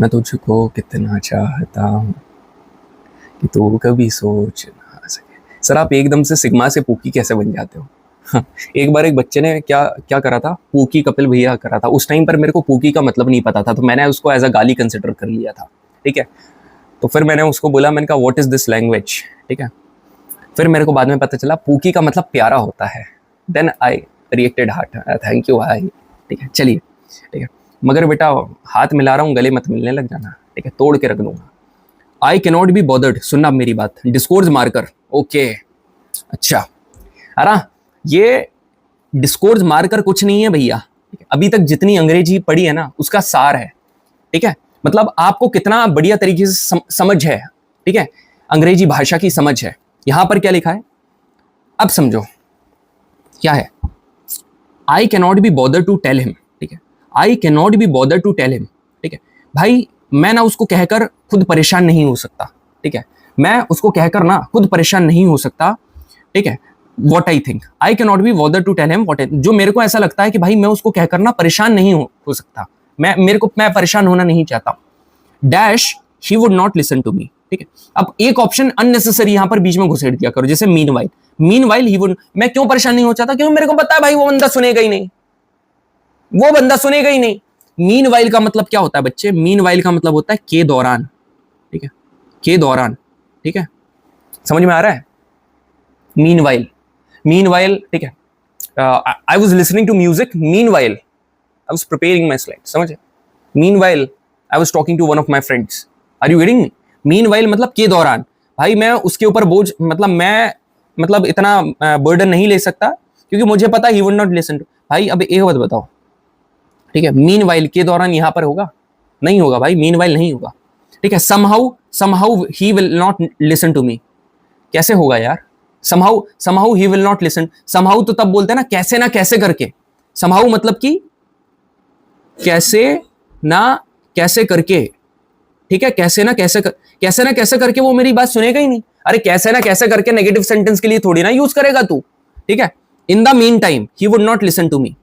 मैं तुझको कितना चाहता हूँ कि तू कभी सोच ना सके। सर आप एकदम से सिग्मा से पूकी कैसे बन जाते हो? एक बार एक बच्चे ने क्या क्या करा था, पूकी कपिल भैया करा था। उस टाइम पर मेरे को पूकी का मतलब नहीं पता था, तो मैंने उसको एज अ गाली कंसिडर कर लिया था, ठीक है। तो फिर मैंने उसको बोला, मैंने कहा व्हाट इज दिस लैंग्वेज, ठीक है। फिर मेरे को बाद में पता चला पूकी का मतलब प्यारा होता है। Then I reacted heart, thank you I, ठीक है। चलिए, ठीक है, मगर बेटा हाथ मिला रहा हूँ, गले मत मिलने लग जाना, ठीक है, तोड़ के रख दूंगा। आई कैन नॉट बी बॉदर्ड, सुनना मेरी बात, डिस्कोर्स मार्कर, ओके, अच्छा, है ये डिस्कोर्स मार्कर कुछ नहीं है भैया, अभी तक जितनी अंग्रेजी पढ़ी है ना उसका सार है, ठीक है। मतलब आपको कितना बढ़िया तरीके से समझ है, ठीक है, अंग्रेजी भाषा की समझ है। यहां पर क्या लिखा है, अब समझो क्या है, I can not be bother to tell him, ठीक है, I can not be bother to tell him, ठीक है भाई, मैं ना उसको कहकर खुद परेशान नहीं हो सकता, ठीक है, मैं उसको कहकर ना खुद परेशान नहीं हो सकता, ठीक है। What I think, I cannot be bothered to tell him what I, जो मेरे को ऐसा लगता है कि भाई मैं उसको कहकर ना परेशान नहीं हो सकता, मैं परेशान होना नहीं चाहता। Dash he would not listen to me, ठीक है। अब एक ऑप्शन अननेसेसरी यहां पर बीच में घुसेड़ दिया करो, जैसे मीनवाइल ही वुड, मैं क्यों परेशान नहीं हो चाहता, क्योंकि मेरे को पता है भाई वो बंदा सुनेगा ही नहीं, वो बंदा सुनेगा ही नहीं। मीनवाइल का मतलब क्या होता है बच्चे, मीनवाइल का मतलब होता है के दौरान, ठीक है, के दौरान, ठीक है, समझ में आ रहा है। मीनवाइल, ठीक है, I was listening to music meanwhile I was preparing my slide, समझे। Meanwhile I was talking to one of my friends, are you getting me. Meanwhile मतलब के दौरान, भाई मैं उसके ऊपर बोझ, मतलब इतना बर्डन नहीं ले सकता क्योंकि मुझे पता he would not listen to. भाई अब एक बात बताओ, ठीक है, मीनवाइल के दौरान यहां पर होगा, नहीं होगा भाई, मीनवाइल नहीं होगा, ठीक है। Somehow he will not listen to me, कैसे होगा यार, somehow he will not listen, somehow तो तब बोलते हैं ना कैसे ना कैसे करके, समहाउ मतलब कि कैसे ना कैसे करके, ठीक है, कैसे ना कैसे करके वो मेरी बात सुनेगा ही नहीं। अरे कैसे ना कैसे करके नेगेटिव सेंटेंस के लिए थोड़ी ना यूज करेगा तू, ठीक है। In the meantime he would not listen to me.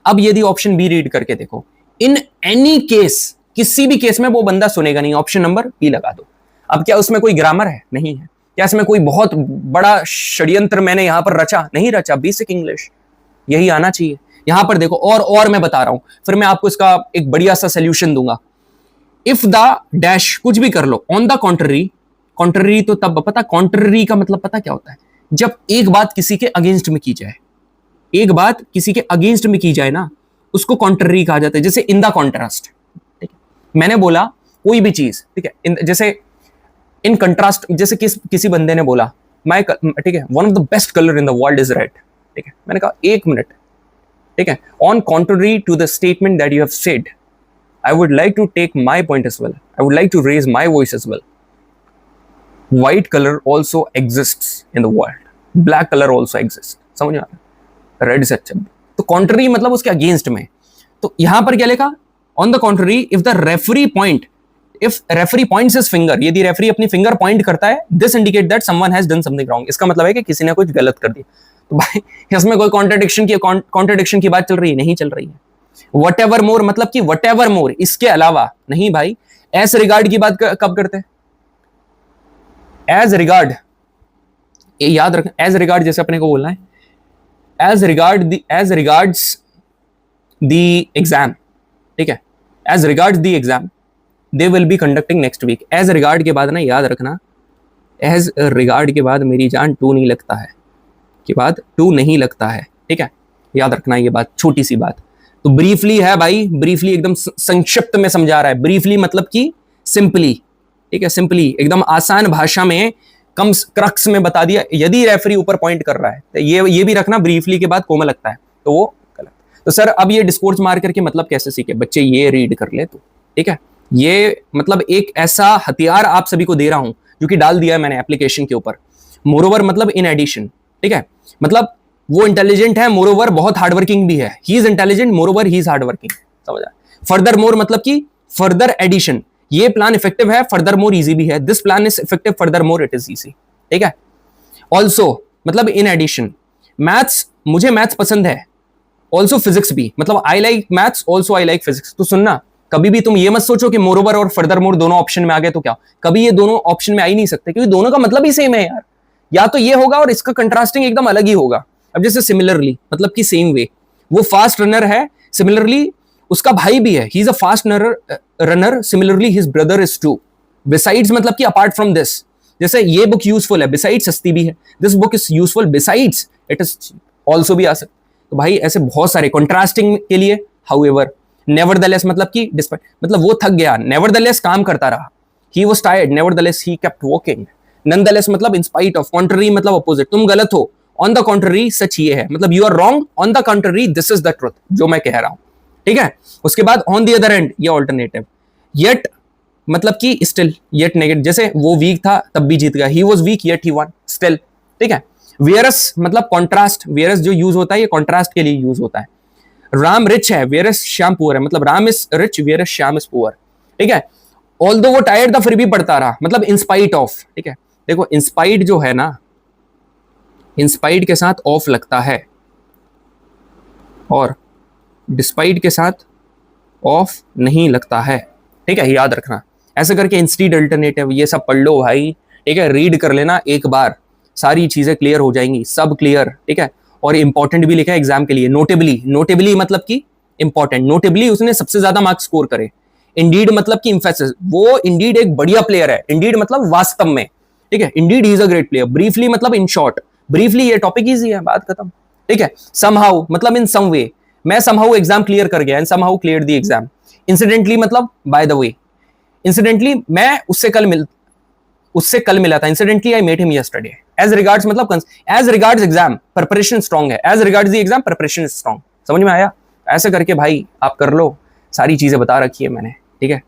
अब यदि ऑप्शन बी रीड करके देखो, इन एनी केस, किसी भी केस में वो बंदा सुनेगा नहीं, ऑप्शन नंबर बी लगा दो। अब क्या उसमें कोई ग्रामर है, नहीं है। क्या इसमें कोई बहुत बड़ा षड्यंत्र मैंने यहां पर रचा, नहीं रचा, बेसिक इंग्लिश यही आना चाहिए। यहां पर देखो, और मैं बता रहा हूं, फिर मैं आपको इसका एक बढ़िया सा सोल्यूशन दूंगा। इफ द डैश कुछ भी कर लो, ऑन द कॉन्ट्ररी, कॉन्ट्ररी तो तब पता, कॉन्ट्ररी का मतलब पता क्या होता है, जब एक बात किसी के अगेंस्ट में की जाए, एक बात किसी के अगेंस्ट में की जाए ना, उसको कॉन्ट्ररी कहा जाता है। जैसे इन द कॉन्ट्रास्ट, ठीक है, मैंने बोला कोई भी चीज, ठीक है, जैसे इन कंट्रास्ट, जैसे किसी बंदे ने बोला माय, ठीक है, one of the best colour in the world is red, ठीक है, मैंने कहा एक मिनट, ठीक है, on contrary to the statement that you have said, I would like to take my point as well, I would like to raise my voice as well. White colour also exists in the world, black colour also exist, समझ में आ रहा है, red से अच्छा। तो contrary मतलब उसके against में। तो यहां पर क्या लिखा, on the contrary if the referee point, if referee points his finger, यदि रेफरी अपनी फिंगर पॉइंट करता है, this indicate that someone has done something wrong, इसका मतलब है कि किसी ने कुछ गलत कर दिया। तो भाई इसमें कोई कॉन्ट्रडिक्शन की बात चल रही है? नहीं चल रही है। वट एवर मोर मतलब कि वट एवर मोर, इसके अलावा नहीं भाई। एज रिगार्ड की बात कब करते हैं? एज रिगार्ड, ये याद रखना, एज रिगार्ड जैसे अपने को बोलना है, एज रिगार्ड्स द एग्जाम, ठीक है, as regards the exam they will be conducting next week. As regard के बाद ना याद रखना, एज रिगार्ड के बाद मेरी जान टू नहीं लगता है, के बाद टू नहीं लगता है, ठीक है, याद रखना ये बात, छोटी सी बात। तो ब्रीफली है भाई, ब्रीफली एकदम संक्षिप्त में समझा रहा है। ब्रीफली मतलब कि सिंपली, ठीक है, सिंपली एकदम आसान भाषा में, कम क्रक्स में बता दिया। यदि रेफरी ऊपर पॉइंट कर रहा है तो ये भी रखना, ब्रीफली के बाद कोमा लगता है तो वो गलत। तो सर अब ये डिस्कोर्स मार्कर के मतलब कैसे सीखे बच्चे, ये रीड कर ले तो, ठीक है। ये मतलब एक ऐसा हथियार आप सभी को दे रहा हूं जो कि डाल दिया है मैंने एप्लीकेशन के ऊपर। मोरोवर मतलब इन एडिशन, ठीक है, मतलब वो इंटेलिजेंट है, मोरोवर बहुत हार्डवर्किंग भी है। He is intelligent, moreover he is hardworking, समझा। फर्दर मोर मतलब कि फर्दर एडिशन, ये प्लान इफेक्टिव है, फर्दर मोर इजी भी है। This plan is effective, further more it is easy, ठीक है। ऑल्सो मतलब इन एडिशन, मैथ्स, मुझे मैथ्स पसंद है, ऑल्सो फिजिक्स भी, मतलब I like maths, also I like physics. तो सुनना, कभी भी तुम ये मत सोचो कि मोरोवर और फर्दर मोर दोनों ऑप्शन में आ गए तो क्या, कभी ये दोनों ऑप्शन में आ ही नहीं सकते, क्योंकि दोनों का मतलब ही सेम है यार। या तो ये होगा और इसका कंट्रास्टिंग एकदम अलग ही होगा। अब जैसे सिमिलरली मतलब कि सेम वे, वो फास्ट रनर है, सिमिलरली उसका भाई भी है, he is a fast runner, similarly his brother is too. Besides मतलब कि अपार्ट फ्रॉम दिस, जैसे ये बुक यूजफुल है, बिसाइड्स सस्ती भी है, this book is useful, besides it is also भी आ सकता। तो भाई ऐसे बहुत सारे कंट्रास्टिंग के लिए हाउएवर, नेवरदलेस मतलब कि डिस्पाइट, मतलब वो थक गया, नेवरदलेस काम करता रहा, he was tired, nevertheless he kept walking. Nonetheless मतलब इन स्पाइट ऑफ, कॉन्ट्ररी मतलब अपोजिट, तुम गलत हो, ऑन द कॉन्ट्ररी सच ये है, मतलब you are wrong, on the contrary this is the truth, जो मैं कह रहा हूं, ठीक है। उसके बाद ऑन द अदर एंड, ये ऑल्टरनेटिव। येट मतलब कि स्टिल, येट नेगेटिव, जैसे वो वीक था तब भी जीत गया, he was weak yet he won, still, ठीक है। वेयरस मतलब कॉन्ट्रास्ट, वेयरस जो यूज होता है ये कॉन्ट्रास्ट के लिए यूज होता है। राम रिच है, वेयरस श्याम पुअर है, मतलब Ram is rich, वेयरस Shyam is poor, ठीक है। ऑल्दो वो टायर्ड था फिर भी पढ़ता रहा, मतलब इंस्पाइट ऑफ, ठीक है। देखो इंस्पाइट जो है ना, इंस्पाइट के साथ ऑफ लगता है और डिस्पाइट के साथ ऑफ नहीं लगता है, ठीक है, याद रखना। ऐसे करके इंस्टीड, अल्टरनेटिव, ये सब पढ़ लो भाई, ठीक है, रीड कर लेना एक बार, सारी चीजें क्लियर हो जाएंगी, सब क्लियर, ठीक है। और इंपॉर्टेंट भी लिखा है एग्जाम के लिए, नोटेबली, नोटेबली मतलब कि इंपॉर्टेंट, नोटेबली उसने सबसे ज्यादा मार्क्स स्कोर करे। इंडीड मतलब कि इंफेसिस, वो इंडीड एक बढ़िया प्लेयर है, इंडीड मतलब वास्तव में, ठीक है, Indeed he is a great player. Briefly मतलब इन शॉर्ट, ब्रीफली ये टॉपिक इजी है, बात खत्म, ठीक है। समहाउ मतलब इन सम वे, मैं समहाउ एग्जाम क्लियर कर गया, and somehow clear the exam. Incidentally मतलब बाय द वे, इंसिडेंटली मैं उससे कल मिला था, incidentally I met him yesterday. As regards मतलब as regards exam preparation strong है, as regards the exam preparation strong, समझ में आया। ऐसे करके भाई आप कर लो, सारी चीजें बता रखी है मैंने, ठीक है।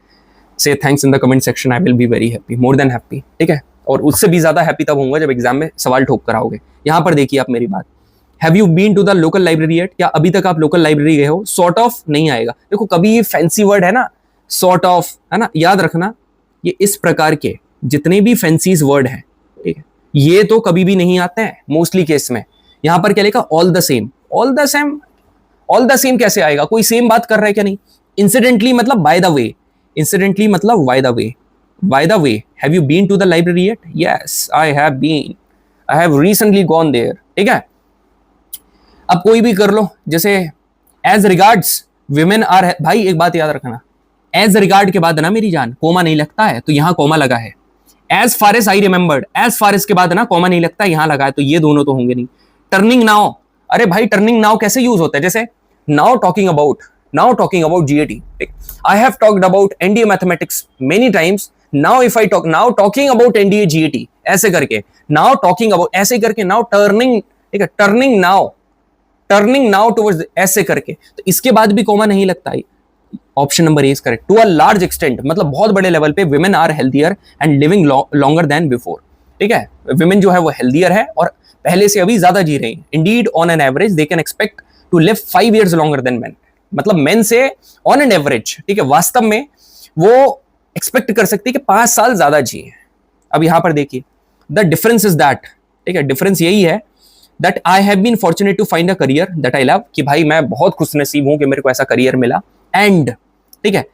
से thanks in the comment section, I will be very happy, more than happy, ठीक है। और उससे भी ज्यादा हैप्पी तब होऊंगा जब एग्जाम में सवाल ठोक कर आओगे। यहां पर देखिए आप मेरी बात, have you been to the local library at, क्या अभी तक आप लोकल लाइब्रेरी गए हो? सॉर्ट ऑफ नहीं आएगा, देखो कभी ये फैंसी वर्ड है ना, सॉर्ट ऑफ, है ना, याद रखना। ये इस प्रकार के जितने भी फैंसीज वर्ड हैं, ठीक है, ये तो कभी भी नहीं आते हैं मोस्टली केस में। यहां पर क्या लिखा, all the same, all the same, all the same कैसे आएगा, कोई सेम बात कर रहा है क्या? नहीं। इंसिडेंटली मतलब बाय द वे, इंसिडेंटली मतलब by the way, by the way. Have you been to the library yet? Yes I have been, I have recently gone there, ठीक है। अब कोई भी कर लो, जैसे एज रिगार्ड्स विमेन आर, भाई एक बात याद रखना, एज रिगार्ड के बाद ना मेरी जान कोमा नहीं लगता है, तो यहां कोमा लगा है। As far as I remembered, as far as के बाद ना कोमा नहीं लगता, यहां लगा है, तो ये दोनों तो होंगे नहीं। टर्निंग नाउ, अरे भाई टर्निंग नाउ कैसे यूज होता है, जैसे now talking about GAT, I have talked about NDA mathematics many times, now if I talk, now talking about NDA GAT, ऐसे करके नाउ टॉकिंग अबाउट, ऐसे करके नाउ टर्निंग, ठीक है, टर्निंग नाउ टुवर्ड्स, ऐसे करके, तो इसके बाद भी कोमा नहीं लगता है। Option number A is correct. To a large extent मतलब बहुत बड़े लेवल पे, women are healthier and living longer than before, ठीक है, विमेन जो है वो हेल्दियर है और पहले से अभी ज्यादा जी रही है। Indeed on an average they can expect to live 5 years longer than men, मतलब मेन से ऑन एन एवरेज, ठीक है, वास्तव में वो एक्सपेक्ट कर सकती है कि 5 साल ज्यादा जिए। अब यहां पर देखिए, द डिफरेंस इज दैट, ठीक है, डिफरेंस यही है that I have been fortunate to find a career that I love, कि भाई मैं बहुत खुशनसीब हूं कि मेरे को ऐसा करियर मिला, एंड ठीक है,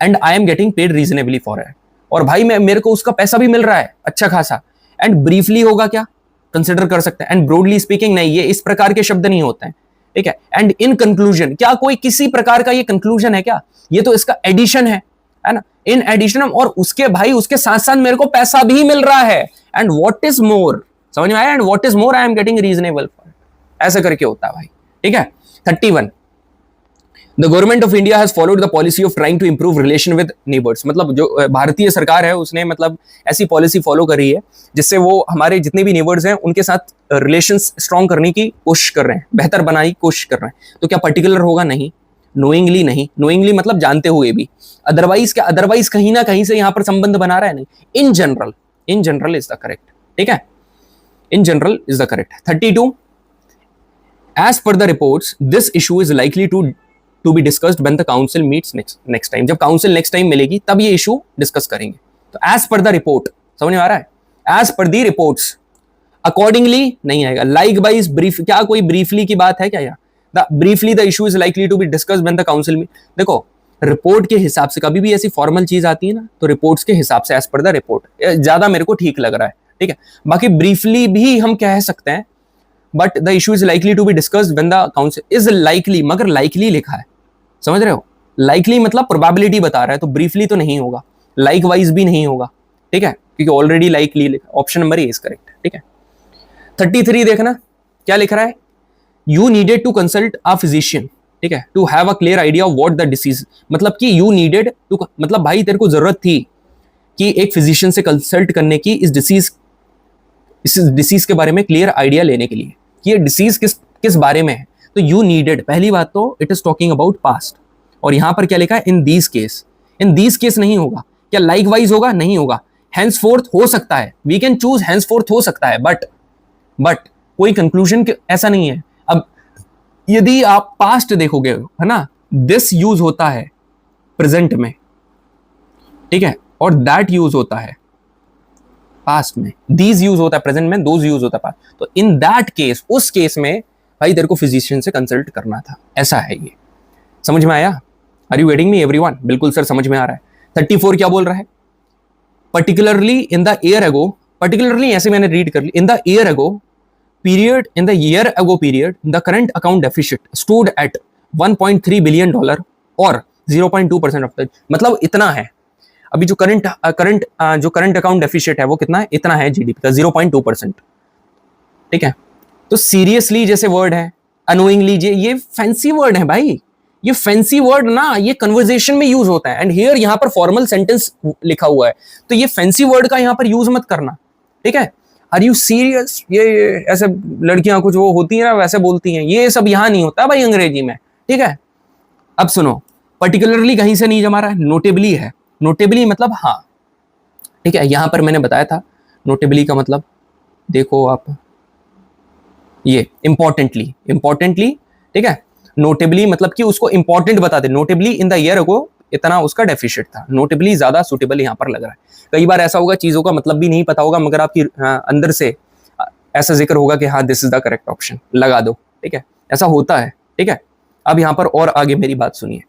and I am getting paid reasonably for it, और भाई मैं मेरे को उसका पैसा भी मिल रहा है अच्छा खासा। एंड ब्रीफली होगा क्या, कंसिडर कर सकते हैं, एंड ब्रॉडली स्पीकिंग नहीं, ये इस प्रकार के शब्द नहीं होते हैं, ठीक है। एंड इन कंक्लूजन, क्या कोई किसी प्रकार का ये कंक्लूजन है क्या, ये तो इसका एडिशन है ना, इन एडिशन, और उसके भाई उसके साथ साथ मेरे को पैसा भी मिल रहा है, एंड व्हाट इज मोर, समझ में आया, and what is more I am getting reasonable for, ऐसा करके होता है भाई, ठीक है। 31, the government of India has followed the policy of trying to improve relation with neighbours, मतलब जो भारतीय सरकार है उसने मतलब ऐसी पॉलिसी फॉलो करी है जिससे वो हमारे जितने भी नेबर्स हैं उनके साथ रिलेशंस स्ट्रॉन्ग करने की कोशिश कर रहे हैं, बेहतर बनाने की कोशिश कर रहे हैं। तो क्या पर्टिकुलर होगा, नहीं, नोइंगली नहीं, नोइंगली मतलब जानते हुए भी, अदरवाइज क्या, अदरवाइज कहीं ना कहीं से यहां पर संबंध बना रहा है, नहीं, in general, in general is the correct, ठीक है, in general is the correct. 32, as per the reports this issue is likely to be discussed when the council meets next time, जब काउंसिल नेक्स्ट टाइम मिलेगी तब ये issue discuss करेंगे। तो as per the report, समझ में आ रहा है, as per the reports, accordingly नहीं आएगा, लाइक वाइज, ब्रीफ, क्या कोई ब्रीफली की बात है क्या यार, the briefly the issue is likely to be discussed when the council meet, देखो रिपोर्ट के हिसाब से कभी भी ऐसी फॉर्मल चीज आती है ना, तो रिपोर्ट्स के हिसाब से एज पर द रिपोर्ट ज्यादा मेरे को ठीक लग रहा है, ठीक है। बाकी ब्रीफली भी हम कह सकते हैं, but the issue is likely to be discussed when the council is likely, मगर लाइकली लिखा है, समझ रहे हो, लाइकली मतलब प्रोबेबिलिटी बता रहा है, तो ब्रीफली तो नहीं होगा, लाइक वाइज भी नहीं होगा, ठीक है, क्योंकि ऑलरेडी लाइकली लिखा, option number A is correct, ठीक है। 33 देखना क्या लिख रहा है, you needed to consult a physician, ठीक है, to have a clear idea of what the disease, मतलब कि यू नीडेड टू, मतलब भाई तेरे को जरूरत थी कि एक फिजिशियन से कंसल्ट करने की इस डिसीज के बारे में क्लियर आइडिया लेने के लिए, कि ये डिसीज किस बारे में है। तो यू नीडेड, पहली बात तो it is talking about past, और यहां पर क्या लिखा है, in these case, in these case नहीं होगा, क्या लाइक वाइज होगा, नहीं होगा, हैंसफोर्थ हो सकता है, वी कैन चूज हैंसफोर्थ हो सकता है, बट कोई कंक्लूजन ऐसा नहीं है। अब यदि आप पास्ट देखोगे, है ना, दिस यूज होता है प्रेजेंट में, ठीक है, और दैट यूज होता है पास्ट में, दीज यूज होता है प्रेजेंट में, दोज यूज होता है पास्ट। तो इन दैट केस, उस केस में भाई तेरे को फिजिशियन से कंसल्ट करना था, ऐसा है ये, समझ में आया, are you getting me everyone, बिल्कुल सर समझ में आ रहा है। 34 क्या बोल रहा है, particularly in the year ago, particularly ऐसे मैंने रीड कर ली, in the year ago period, in the year ago period, the current account deficit stood at $1.3 billion और 0.2% ऑफ द, मतलब इतना है अभी जो करंट अकाउंट डेफिसिट है वो कितना है, इतना है जीडीपी का 0.2%, ठीक है। तो सीरियसली जैसे वर्ड है, अनोइंगली, ये फैंसी वर्ड है भाई, ये फैंसी वर्ड ना ये कन्वर्सेशन में यूज होता है, एंड हियर यहां पर फॉर्मल सेंटेंस लिखा हुआ है, तो ये फैंसी वर्ड का यहां पर यूज मत करना, ठीक है। आर यू सीरियस, ये ऐसे लड़कियां कुछ वो होती है ना वैसे बोलती हैं, ये सब यहां नहीं होता भाई अंग्रेजी में, ठीक है। अब सुनो, पर्टिकुलरली कहीं से नहीं जमा रहा है, नोटेबली है, नोटेबली मतलब हाँ, ठीक है, यहां पर मैंने बताया था नोटेबली का मतलब, देखो आप ये इंपॉर्टेंटली, ठीक है, नोटेबली मतलब कि उसको इंपॉर्टेंट बताते, नोटेबली इन द ईयर अगो इतना उसका डेफिशिट था, नोटेबली ज्यादा सुटेबल यहां पर लग रहा है। कई बार ऐसा होगा चीजों का मतलब भी नहीं पता होगा, मगर आपकी अंदर से ऐसा जिक्र होगा कि हाँ this is the correct option, लगा दो, ठीक है, ऐसा होता है, ठीक है। अब यहां पर और आगे मेरी बात सुनिए,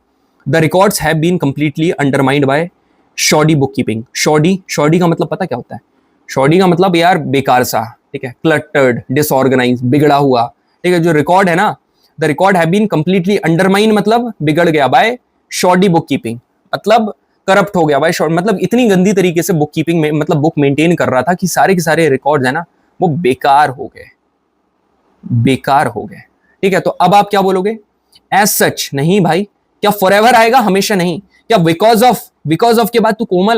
the records have been completely undermined by shoddy book keeping, shoddy का मतलब पता क्या होता है, शॉडी का मतलब यार बेकार सा, ठीक है, क्लटर्ड, डिसऑर्गेनाइज, बिगड़ा हुआ, ठीक है। जो रिकॉर्ड है ना, the record have been completely undermined मतलब बिगड़ गया, बाय शॉडी बुक कीपिंग मतलब करप्ट हो गया भाई, मतलब इतनी गंदी तरीके से बुक कीपिंग में मतलब बुक मेंटेन कर रहा था कि सारे के सारे रिकॉर्ड्स है ना वो बेकार हो गए, ठीक है। तो अब आप क्या बोलोगे, एज सच नहीं भाई, क्या फॉरएवर आएगा, हमेशा नहीं, क्या बिकॉज ऑफ के बाद तू कॉमा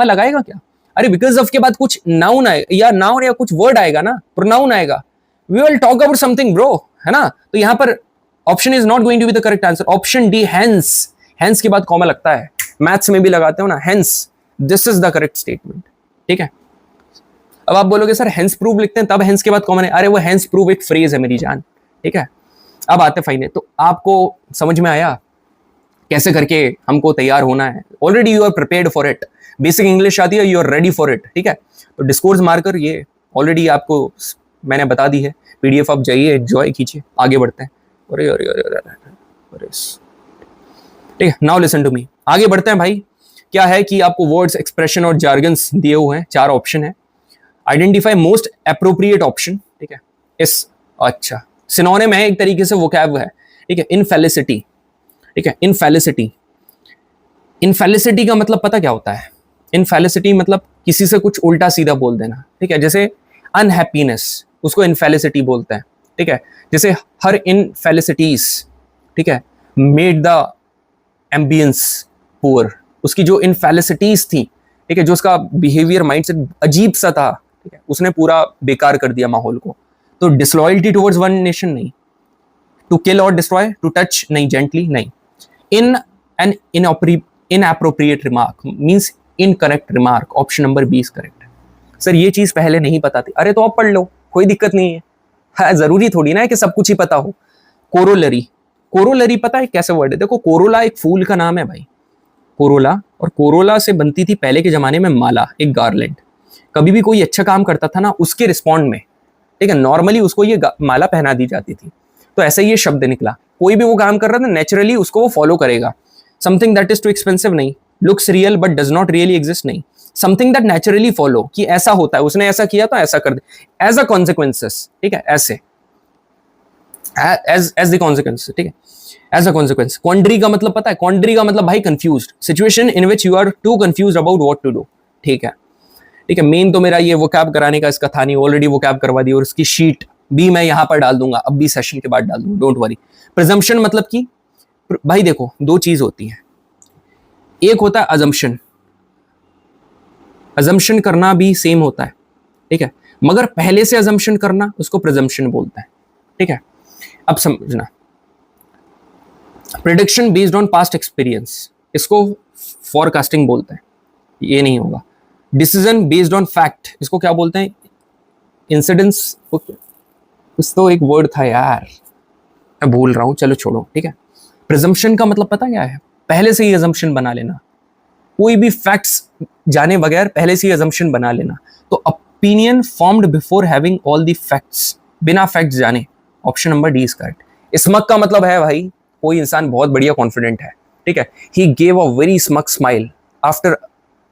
लगाएगा क्या, अरे बिकॉज ऑफ के बाद कुछ नाउन आएगा या कुछ वर्ड आएगा ना, प्रोनाउन आएगा, we will talk about something bro, है ना। तो यहां पर option is not going to be the correct answer, option D, hence के बाद कॉमा लगता है, मैथ्स में भी लगाते हो ना, hence this is the correct statement, ठीक है। अब आप बोलोगे सर हेंस प्रूव लिखते हैं तब हेंस के बाद कॉमन है, अरे वो हेंस प्रूव एक फ्रेज है मेरी जान, ठीक है। अब आते फाइनल, तो आपको समझ में आया कैसे करके हमको तैयार होना है। Already you are prepared for it, basic English आती है, you are ready for it, ठीक है। तो डिस्कोर्स मार्कर ये ऑलरेडी आपको मैंने बता दी है, पीडीएफ आप जाइए एंजॉय कीजिए, आगे बढ़ते हैं। अरे अरे अरे अरे अरे, ठीक है, नाउ लिसन टू मी, आगे बढ़ते हैं भाई। क्या है कि आपको वर्ड्स, एक्सप्रेशन और जार्गन्स दिए हुए हैं, 4 ऑप्शन है। आइडेंटिफाई मोस्ट एप्रोप्रिएट ऑप्शन, ठीक है। इस अच्छा सिनोनिम है एक तरीके से, वोकैब है, ठीक है। इनफेलिसिटी, ठीक है, इनफेलिसिटी। इनफेलिसिटी का मतलब पता क्या होता है? इनफेलिसिटी मतलब किसी से कुछ उल्टा सीधा बोल देना, ठीक है। जैसे अनहैप्पीनेस, उसको इनफेलिसिटी बोलते हैं, ठीक है। जैसे हर इनफेलिसिटीज, ठीक है, मेड द एम्बियंस पुअर, उसकी जो इनफेलिसिटीज थी, ठीक है, जो उसका बिहेवियर माइंड से अजीब सा था, ठीक है, उसने पूरा बेकार कर दिया माहौल को। तो डिसलॉयल्टी टुवर्ड्स वन नेशन नहीं, टू किल और डिस्ट्रॉय, टू टच नहीं, जेंटली नहीं। In an inappropriate remark means incorrect remark, option number B is correct. Sir ये चीज पहले नहीं पता थी, अरे तो आप पढ़ लो, कोई दिक्कत नहीं है, हाँ, जरूरी थोड़ी ना है कि सब कुछ ही पता हो। कोरोलरी, कोरोलरी पता है कैसे वर्ड है? देखो कोरोला एक फूल का नाम है भाई, कोरोला, और कोरोला से बनती थी पहले के जमाने में माला, एक गार्लैंड। कभी भी कोई अच्छा काम करता था ना, उसके रिस्पॉन्ड में, ठीक है, नॉर्मली उसको ये माला पहना दी जाती थी। तो ऐसे ये शब्द निकला, कोई भी वो काम कर रहा था नेचुरली उसको वो फॉलो करेगा। Something that is too expensive नहीं, looks real but does not really exist नहीं, समथिंग दैट नेचुरली फॉलो, कि ऐसा होता है, उसने ऐसा किया तो ऐसा कर दे, एज अ कॉन्सिक्वेंसेस, ठीक है, ऐसे एज द कॉन्सिक्वेंसेस, ठीक है, एज अ कॉन्सिक्वेंस। क्वांड्री का मतलब पता है? क्वांड्री का मतलब भाई confused, situation in which you are too confused about what to do, ठीक है, ठीक है। मेन तो मेरा ये वोकैब कराने का इसका था नहीं, ऑलरेडी वोकैब करवा दी, और इसकी शीट भी मैं यहां पर डाल दूंगा, अब भी सेशन के बाद डाल दूंगा, डोंट वरी। प्रिजम्पशन मतलब कि भाई देखो 2 चीज होती है, एक होता है अजम्पशन, अजम्पशन करना भी सेम होता है, ठीक है, मगर पहले से अजम्पशन करना उसको प्रिजम्पशन बोलते हैं, ठीक है। अब समझना, prediction based on past experience, इसको फॉरकास्टिंग बोलते हैं, ये नहीं होगा। डिसीजन बेस्ड ऑन फैक्ट, इसको क्या बोलते हैं? इंसिडेंस, कुछ तो एक वर्ड था यार, मैं भूल रहा हूं, चलो छोड़ो, ठीक है। प्रिजम्पशन का मतलब पता क्या है? पहले से ही अजम्पशन बना लेना, कोई भी फैक्ट्स जाने बगैर पहले से ही अजम्पशन बना लेना। तो opinion formed before having all the facts, बिना फैक्ट्स जाने, option number D is correct. Smug का मतलब है भाई कोई इंसान बहुत बढ़िया कॉन्फिडेंट है, ठीक है। He gave a very smug smile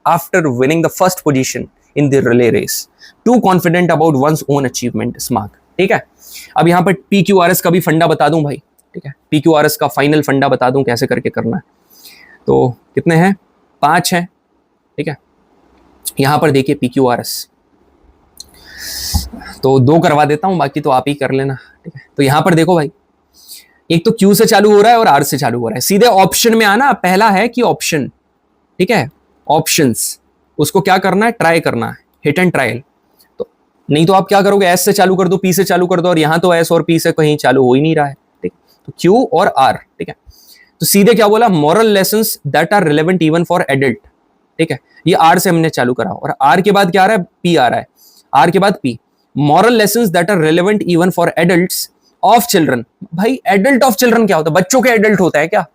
after winning the first position in the relay race, too confident about one's own achievement, smug, ठीक है। अब यहाँ पर PQRS का भी फंडा बता दूं भाई, ठीक है, PQRS का फाइनल फंडा बता दूं कैसे करके करना है। तो कितने हैं? 5 हैं, ठीक है। यहां पर देखिए PQRS, तो 2 करवा देता हूं, बाकी तो आप ही कर लेना, ठीक है। तो यहां पर देखो भाई, एक तो Q से चालू हो रहा है और R से चालू हो रहा है, सीधे ऑप्शन में आना। पहला है कि ऑप्शन, ठीक है, ऑप्शंस, उसको क्या करना है? ट्राई करना है, हिट एंड ट्रायल। तो नहीं तो आप क्या करोगे? S से चालू कर दो, P से चालू कर दो, और यहां तो S और P से कहीं चालू हो ही नहीं रहा है, ठीक। तो Q और R, ठीक है। तो सीधे क्या बोला? Moral lessons that are relevant even for adult, ठीक है। ये R से हमने चालू करा, और R के बाद क्या आ रहा है? P आ रहा है, R के बाद P, moral lessons that are relevant even for adults of children. भाई एडल्ट ऑफ चिल्ड्रन क्या होता है? बच्चों के एडल्ट होता है क्या?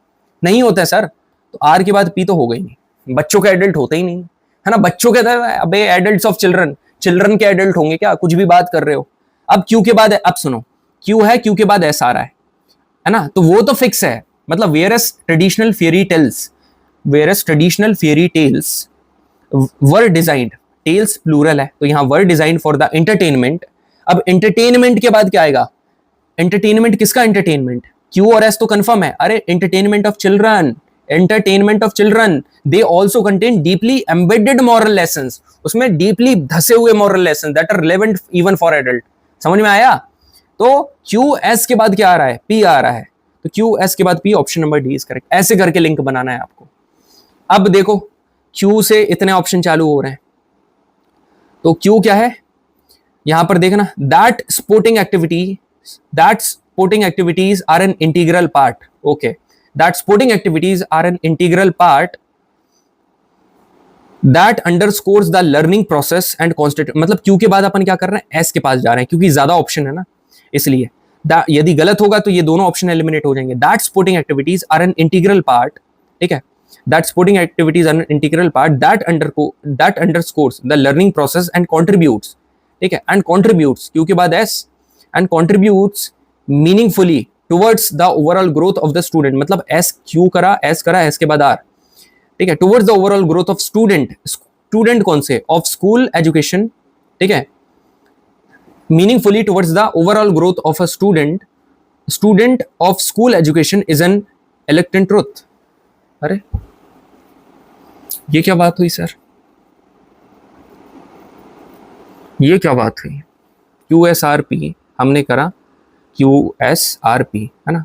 नहीं होता है सर। तो R के बाद P तो हो गई नहीं, बच्चों के एडल्ट होते ही नहीं है ना, बच्चों के अबे एडल्ट्स ऑफ चिल्ड्रन, चिल्ड्रन के एडल्ट होंगे क्या? कुछ भी बात कर रहे हो। अब Q के बाद, अब सुनो, Q है, Q के बाद S आ रहा है ना, तो वो तो फिक्स है। मतलब whereas traditional fairy tales, whereas traditional fairy tales were designed, tales plural है, तो यहां were designed for the entertainment. अब एंटरटेनमेंट के बाद क्या आएगा? एंटरटेनमेंट किसका? एंटरटेनमेंट, Q और S तो कंफर्म है। अरे entertainment of children, entertainment of children, they also contain deeply embedded moral lessons, उसमें डीपली धसे हुए moral lesson that are relevant even for adult. समझ में आया? तो QS के बाद क्या आ रहा है? P आ रहा है, तो QS के बाद P, option number D is correct. ऐसे करके लिंक बनाना है आपको। अब देखो Q से इतने ऑप्शन चालू हो रहे हैं, तो Q क्या है यहां पर देखना, that sporting activities are an integral part, okay, that sporting activities are an integral part that underscores the learning process and constitute, मतलब क्यू के बाद अपन क्या कर रहे हैं, एस के पास जा रहे हैं क्योंकि ज्यादा ऑप्शन है ना, इसलिए यदि गलत होगा तो ये दोनों ऑप्शन एलिमिनेट हो जाएंगे। That sporting activities are an integral part, ठीक है, that sporting activities are an integral part that underscores the learning process and contributes, ठीक है, एंड कॉन्ट्रीब्यूट्स क्यू के बाद S, and contributes meaningfully towards the overall growth of the student, मतलब S Q करा, S के बाद R, ठीक है, towards the overall growth of student, student कौन से, ऑफ स्कूल एजुकेशन, ठीक है, meaningfully towards the overall growth of a student of school education is an elegant truth. अरे ये क्या बात हुई सर, ये क्या बात हुई, QSRP हमने करा, QSRP है ना,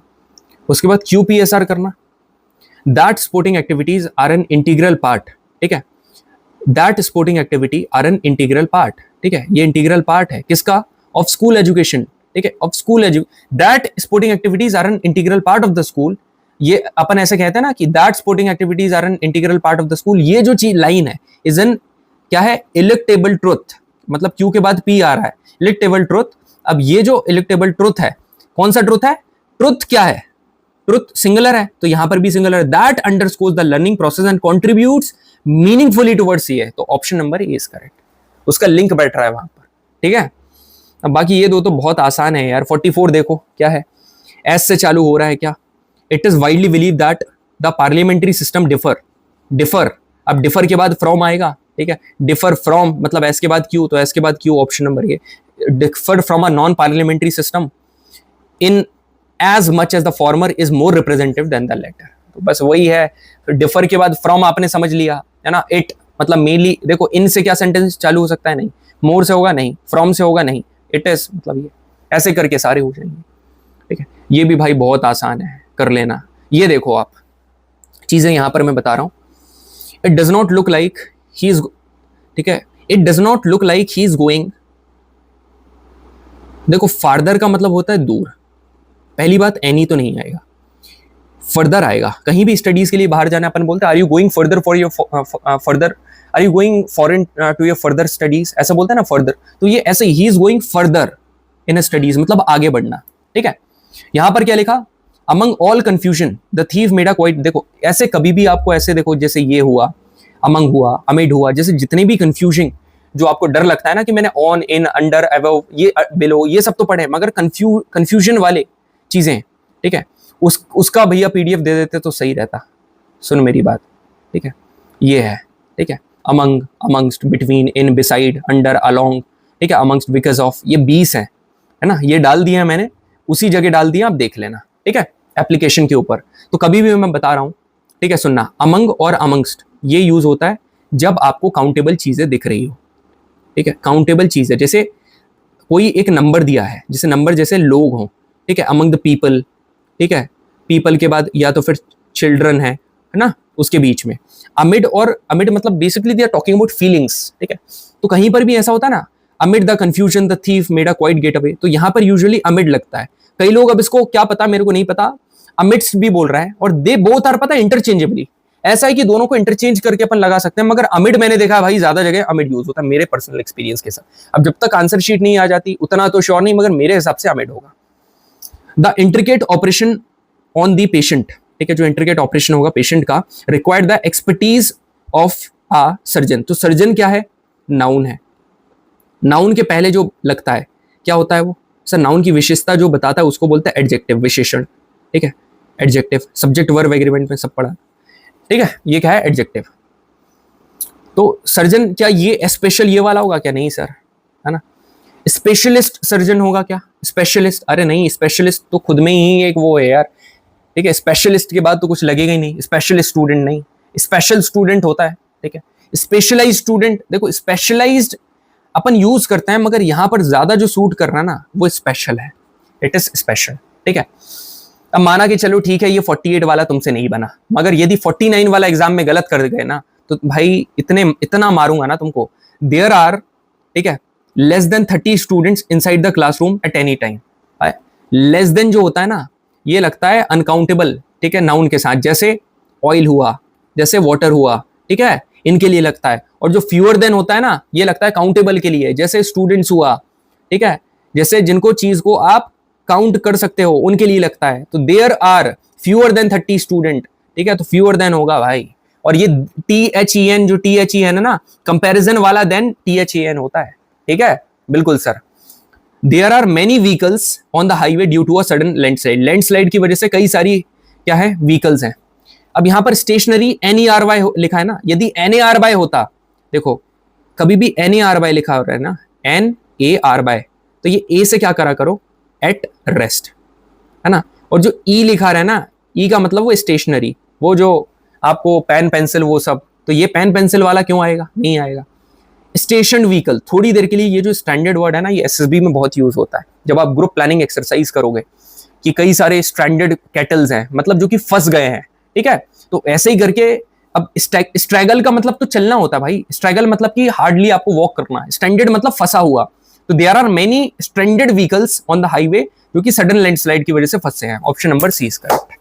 उसके बाद QPSR करना, that sporting activities are an integral part, ठीक है, that sporting activity are an integral part, ठीक है, ये इंटीग्रल पार्ट है किसका, ऑफ स्कूल एजुकेशन, ठीक है, of school that sporting activities are an integral part of the school, ये अपन ऐसे कहते हैं ना कि that sporting activities are an integral part of the school, ये जो चीज लाइन है इज एन क्या है, इलेक्टेबल ट्रुथ, मतलब क्यू के बाद पी आ रहा है, इलेक्टेबल ट्रुथ। अब ये जो इलेक्टेबल ट्रुथ है, कौन सा ट्रुथ है, ट्रुथ क्या है, ट्रुथ सिंगुलर है तो यहां पर भी सिंगुलर है, that underscores the learning process and contributes meaningfully towards, ये तो option number A is correct, उसका लिंक बैठ रहा है वहां पर, ठीक है। अब बाकी ये दो तो बहुत आसान है यार। 44 देखो क्या है, एस से चालू हो रहा है क्या, it is widely believe that the parliamentary system differ, अब डिफर के बाद फ्रॉम आएगा, ठीक है, डिफर फ्रॉम मतलब एस के बाद क्यू, तो एस के बाद क्यू ऑप्शन नंबर ये, differ from a non parliamentary system inasmuch as the former is more representative than the latter, तो बस वही है। डिफर के बाद फ्रॉम आपने समझ लिया है ना, इट मतलब मेनली देखो इन से क्या सेंटेंस चालू हो सकता है, नहीं, मोर से होगा नहीं, फ्रॉम से होगा नहीं, इट इज मतलब ये ऐसे करके सारे हो जाएंगे, ठीक है। ये भी भाई बहुत आसान है, कर लेना। ये देखो आप चीजें यहां पर मैं बता रहा हूं, it does not look like he is, ठीक है, it does not look like he is going, देखो फार्दर का मतलब होता है दूर, पहली बात एनी तो नहीं आएगा, फर्दर आएगा, कहीं भी स्टडीज के लिए बाहर जाना अपन बोलते हैं are you going further for your further, are you going foreign to your further studies, ऐसा बोलते हैं ना फर्दर, तो ये ऐसे ही is going further in studies मतलब आगे बढ़ना, ठीक है। यहां पर क्या लिखा, among all confusion the thief made a quiet, देखो ऐसे कभी भी आपको ऐसे देखो, जैसे ये हुआ, अमंग हुआ, अमिड हुआ, जैसे जितने भी कंफ्यूजिंग जो आपको डर लगता है ना कि मैंने ऑन, इन, अंडर, अबव, ये बिलो, ये सब तो पढ़े, मगर कंफ्यूजन वाले चीजें, ठीक है, उसका भैया पीडीएफ दे देते तो सही रहता। सुन मेरी बात, ठीक है, ये है, ठीक है, अमंग, अमंगस्ट, बिटवीन, इन, बिसाइड, अंडर, अलोंग, ठीक है, अमंगस्ट, बिकॉज ऑफ, ये 20 है ना, ये डाल दिया मैंने, उसी जगह डाल दिया, आप देख लेना, ठीक है, एप्लीकेशन के ऊपर। तो कभी भी मैं बता रहा हूं, ठीक है, सुनना, अमंग और अमंगस्ट ये यूज होता है जब आपको काउंटेबल चीजें दिख रही हो, ठीक है, काउंटेबल चीज है, जैसे कोई एक नंबर दिया है, जैसे नंबर जैसे लोग हों, ठीक है, अमंग द पीपल, ठीक है, पीपल के बाद या तो फिर चिल्ड्रन है ना, उसके बीच में अमिड, और अमिड मतलब basically they are talking about feelings, ठीक है। तो कहीं पर भी ऐसा होता है ना, amid the confusion the thief made a quite get away, तो यहां पर यूजुअली अमिड लगता है। कई लोग, अब इसको क्या पता, मेरे को नहीं पता, अमिड्स भी बोल रहा है, और दे बोथ आर पता इंटरचेंजेबली, ऐसा है कि दोनों को इंटरचेंज करके अपन लगा सकते हैं, मगर अमिड मैंने देखा है भाई ज्यादा जगह अमिड यूज होता है मेरे पर्सनल एक्सपीरियंस के साथ। अब जब तक आंसर शीट नहीं आ जाती उतना तो श्योर नहीं, मगर मेरे हिसाब से अमिड होगा। The intricate operation on the patient, ठीक है, जो इंट्रिकेट ऑपरेशन होगा पेशेंट का, required the expertise of a surgeon, तो सर्जन क्या है, नाउन है, नाउन के पहले जो लगता है क्या होता है वो, सर नाउन की विशेषता जो बताता है उसको बोलता है एडजेक्टिव, विशेषण, ठीक है, एडजेक्टिव, सब्जेक्ट वर्ब एग्रीमेंट में सब पढ़ा, ठीक है, ये क्या है एडजेक्टिव। तो सर्जन क्या ये स्पेशल ये वाला होगा क्या, नहीं सर, है ना। स्पेशलिस्ट सर्जन होगा क्या, स्पेशलिस्ट, अरे नहीं, स्पेशलिस्ट तो खुद में ही एक वो है यार, ठीक है, स्पेशलिस्ट के बाद तो कुछ लगेगा ही नहीं, स्पेशलिस्ट स्टूडेंट नहीं, स्पेशल स्टूडेंट होता है, ठीक है, स्पेशलाइज्ड स्टूडेंट, देखो स्पेशलाइज्ड अपन यूज करते हैं, मगर यहां पर ज्यादा जो सूट कर रहा है ना वो स्पेशल है, इट इज स्पेशल, ठीक है। अब माना कि चलो ठीक है ये 48 वाला तुमसे नहीं बना, मगर यदि 49 वाला एग्जाम में गलत कर गए ना तो भाई इतना मारूंगा ना तुमको। देयर आर, ठीक है, less than 30 students inside the classroom at any time. Less than जो होता है ना ये लगता है अनकाउंटेबल, ठीक है, नाउन के साथ, जैसे ऑयल हुआ, जैसे वाटर हुआ, ठीक है, इनके लिए लगता है। और जो फ्यूअर देन होता है ना, ये लगता है काउंटेबल के लिए, जैसे स्टूडेंट्स हुआ, ठीक है, जैसे जिनको चीज को आप काउंट कर सकते हो उनके लिए लगता है। तो there are fewer than 30 student, ठीक है, तो फ्यूअर देन होगा भाई। और ये THEN जो THEN है ना, कंपैरिजन वाला देन THEN होता है, ठीक है, बिल्कुल sir. There are many vehicles on the highway due to a sudden landslide, landslide की वजह से कई सारी क्या है व्हीकल्स हैं। अब यहां पर स्टेशनरी NERY लिखा है ना, यदि NARY होता, देखो कभी भी NARY लिखा हो रहा है ना, NARY, तो ये ए से क्या करा करो, एट रेस्ट, है ना। और जो ई लिखा रहा है ना, ई का मतलब वो स्टेशनरी, वो जो आपको पेन पेंसिल वो सब, तो ये पेन पेंसिल वाला क्यों आएगा, नहीं आएगा। स्टेशन व्हीकल, थोड़ी देर के लिए, ये जो स्टैंडर्ड वर्ड है ना, ये SSB में बहुत यूज होता है जब आप ग्रुप प्लानिंग एक्सरसाइज करोगे, कि कई सारे स्ट्रैंडेड कैटल्स हैं, मतलब जो कि फंस गए हैं, ठीक है। तो ऐसे ही करके, अब स्ट्रैगल का मतलब तो चलना होता है भाई, स्ट्रैगल मतलब कि हार्डली आपको वॉक करना है, स्टैंडर्ड मतलब फंसा हुआ। तो there are many stranded vehicles on the highway जो कि सडन लैंडस्लाइड की वजह से फंसे हैं। Option number C is correct.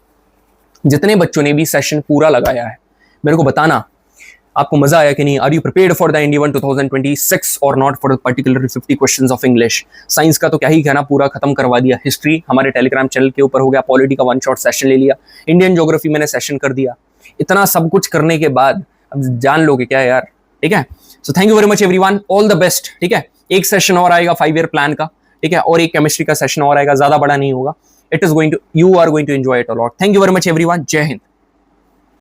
जितने बच्चों ने भी सेशन पूरा लगाया है, मेरे को बताना आपको मजा आया कि नहीं। Are you prepared for the India 2026 और not for particular 50 questions of English. Science का तो क्या ही कहना, पूरा खत्म करवा दिया। हिस्ट्री हमारे टेलीग्राम चैनल के ऊपर हो गया, पॉलिटी का 1 शॉट सेशन ले लिया, इंडियन ज्योग्राफी मैंने सेशन कर दिया। इतना सब कुछ करने के बाद अब जान लोगे क्या यार, ठीक है। So thank you very much everyone, all the best, ठीक है। एक सेशन और आएगा 5 ईयर प्लान का, ठीक है, और एक केमिस्ट्री का सेशन और आएगा, ज्यादा बड़ा नहीं होगा। It is going to, you are going to enjoy it a lot. Thank you very much everyone, जय हिंद।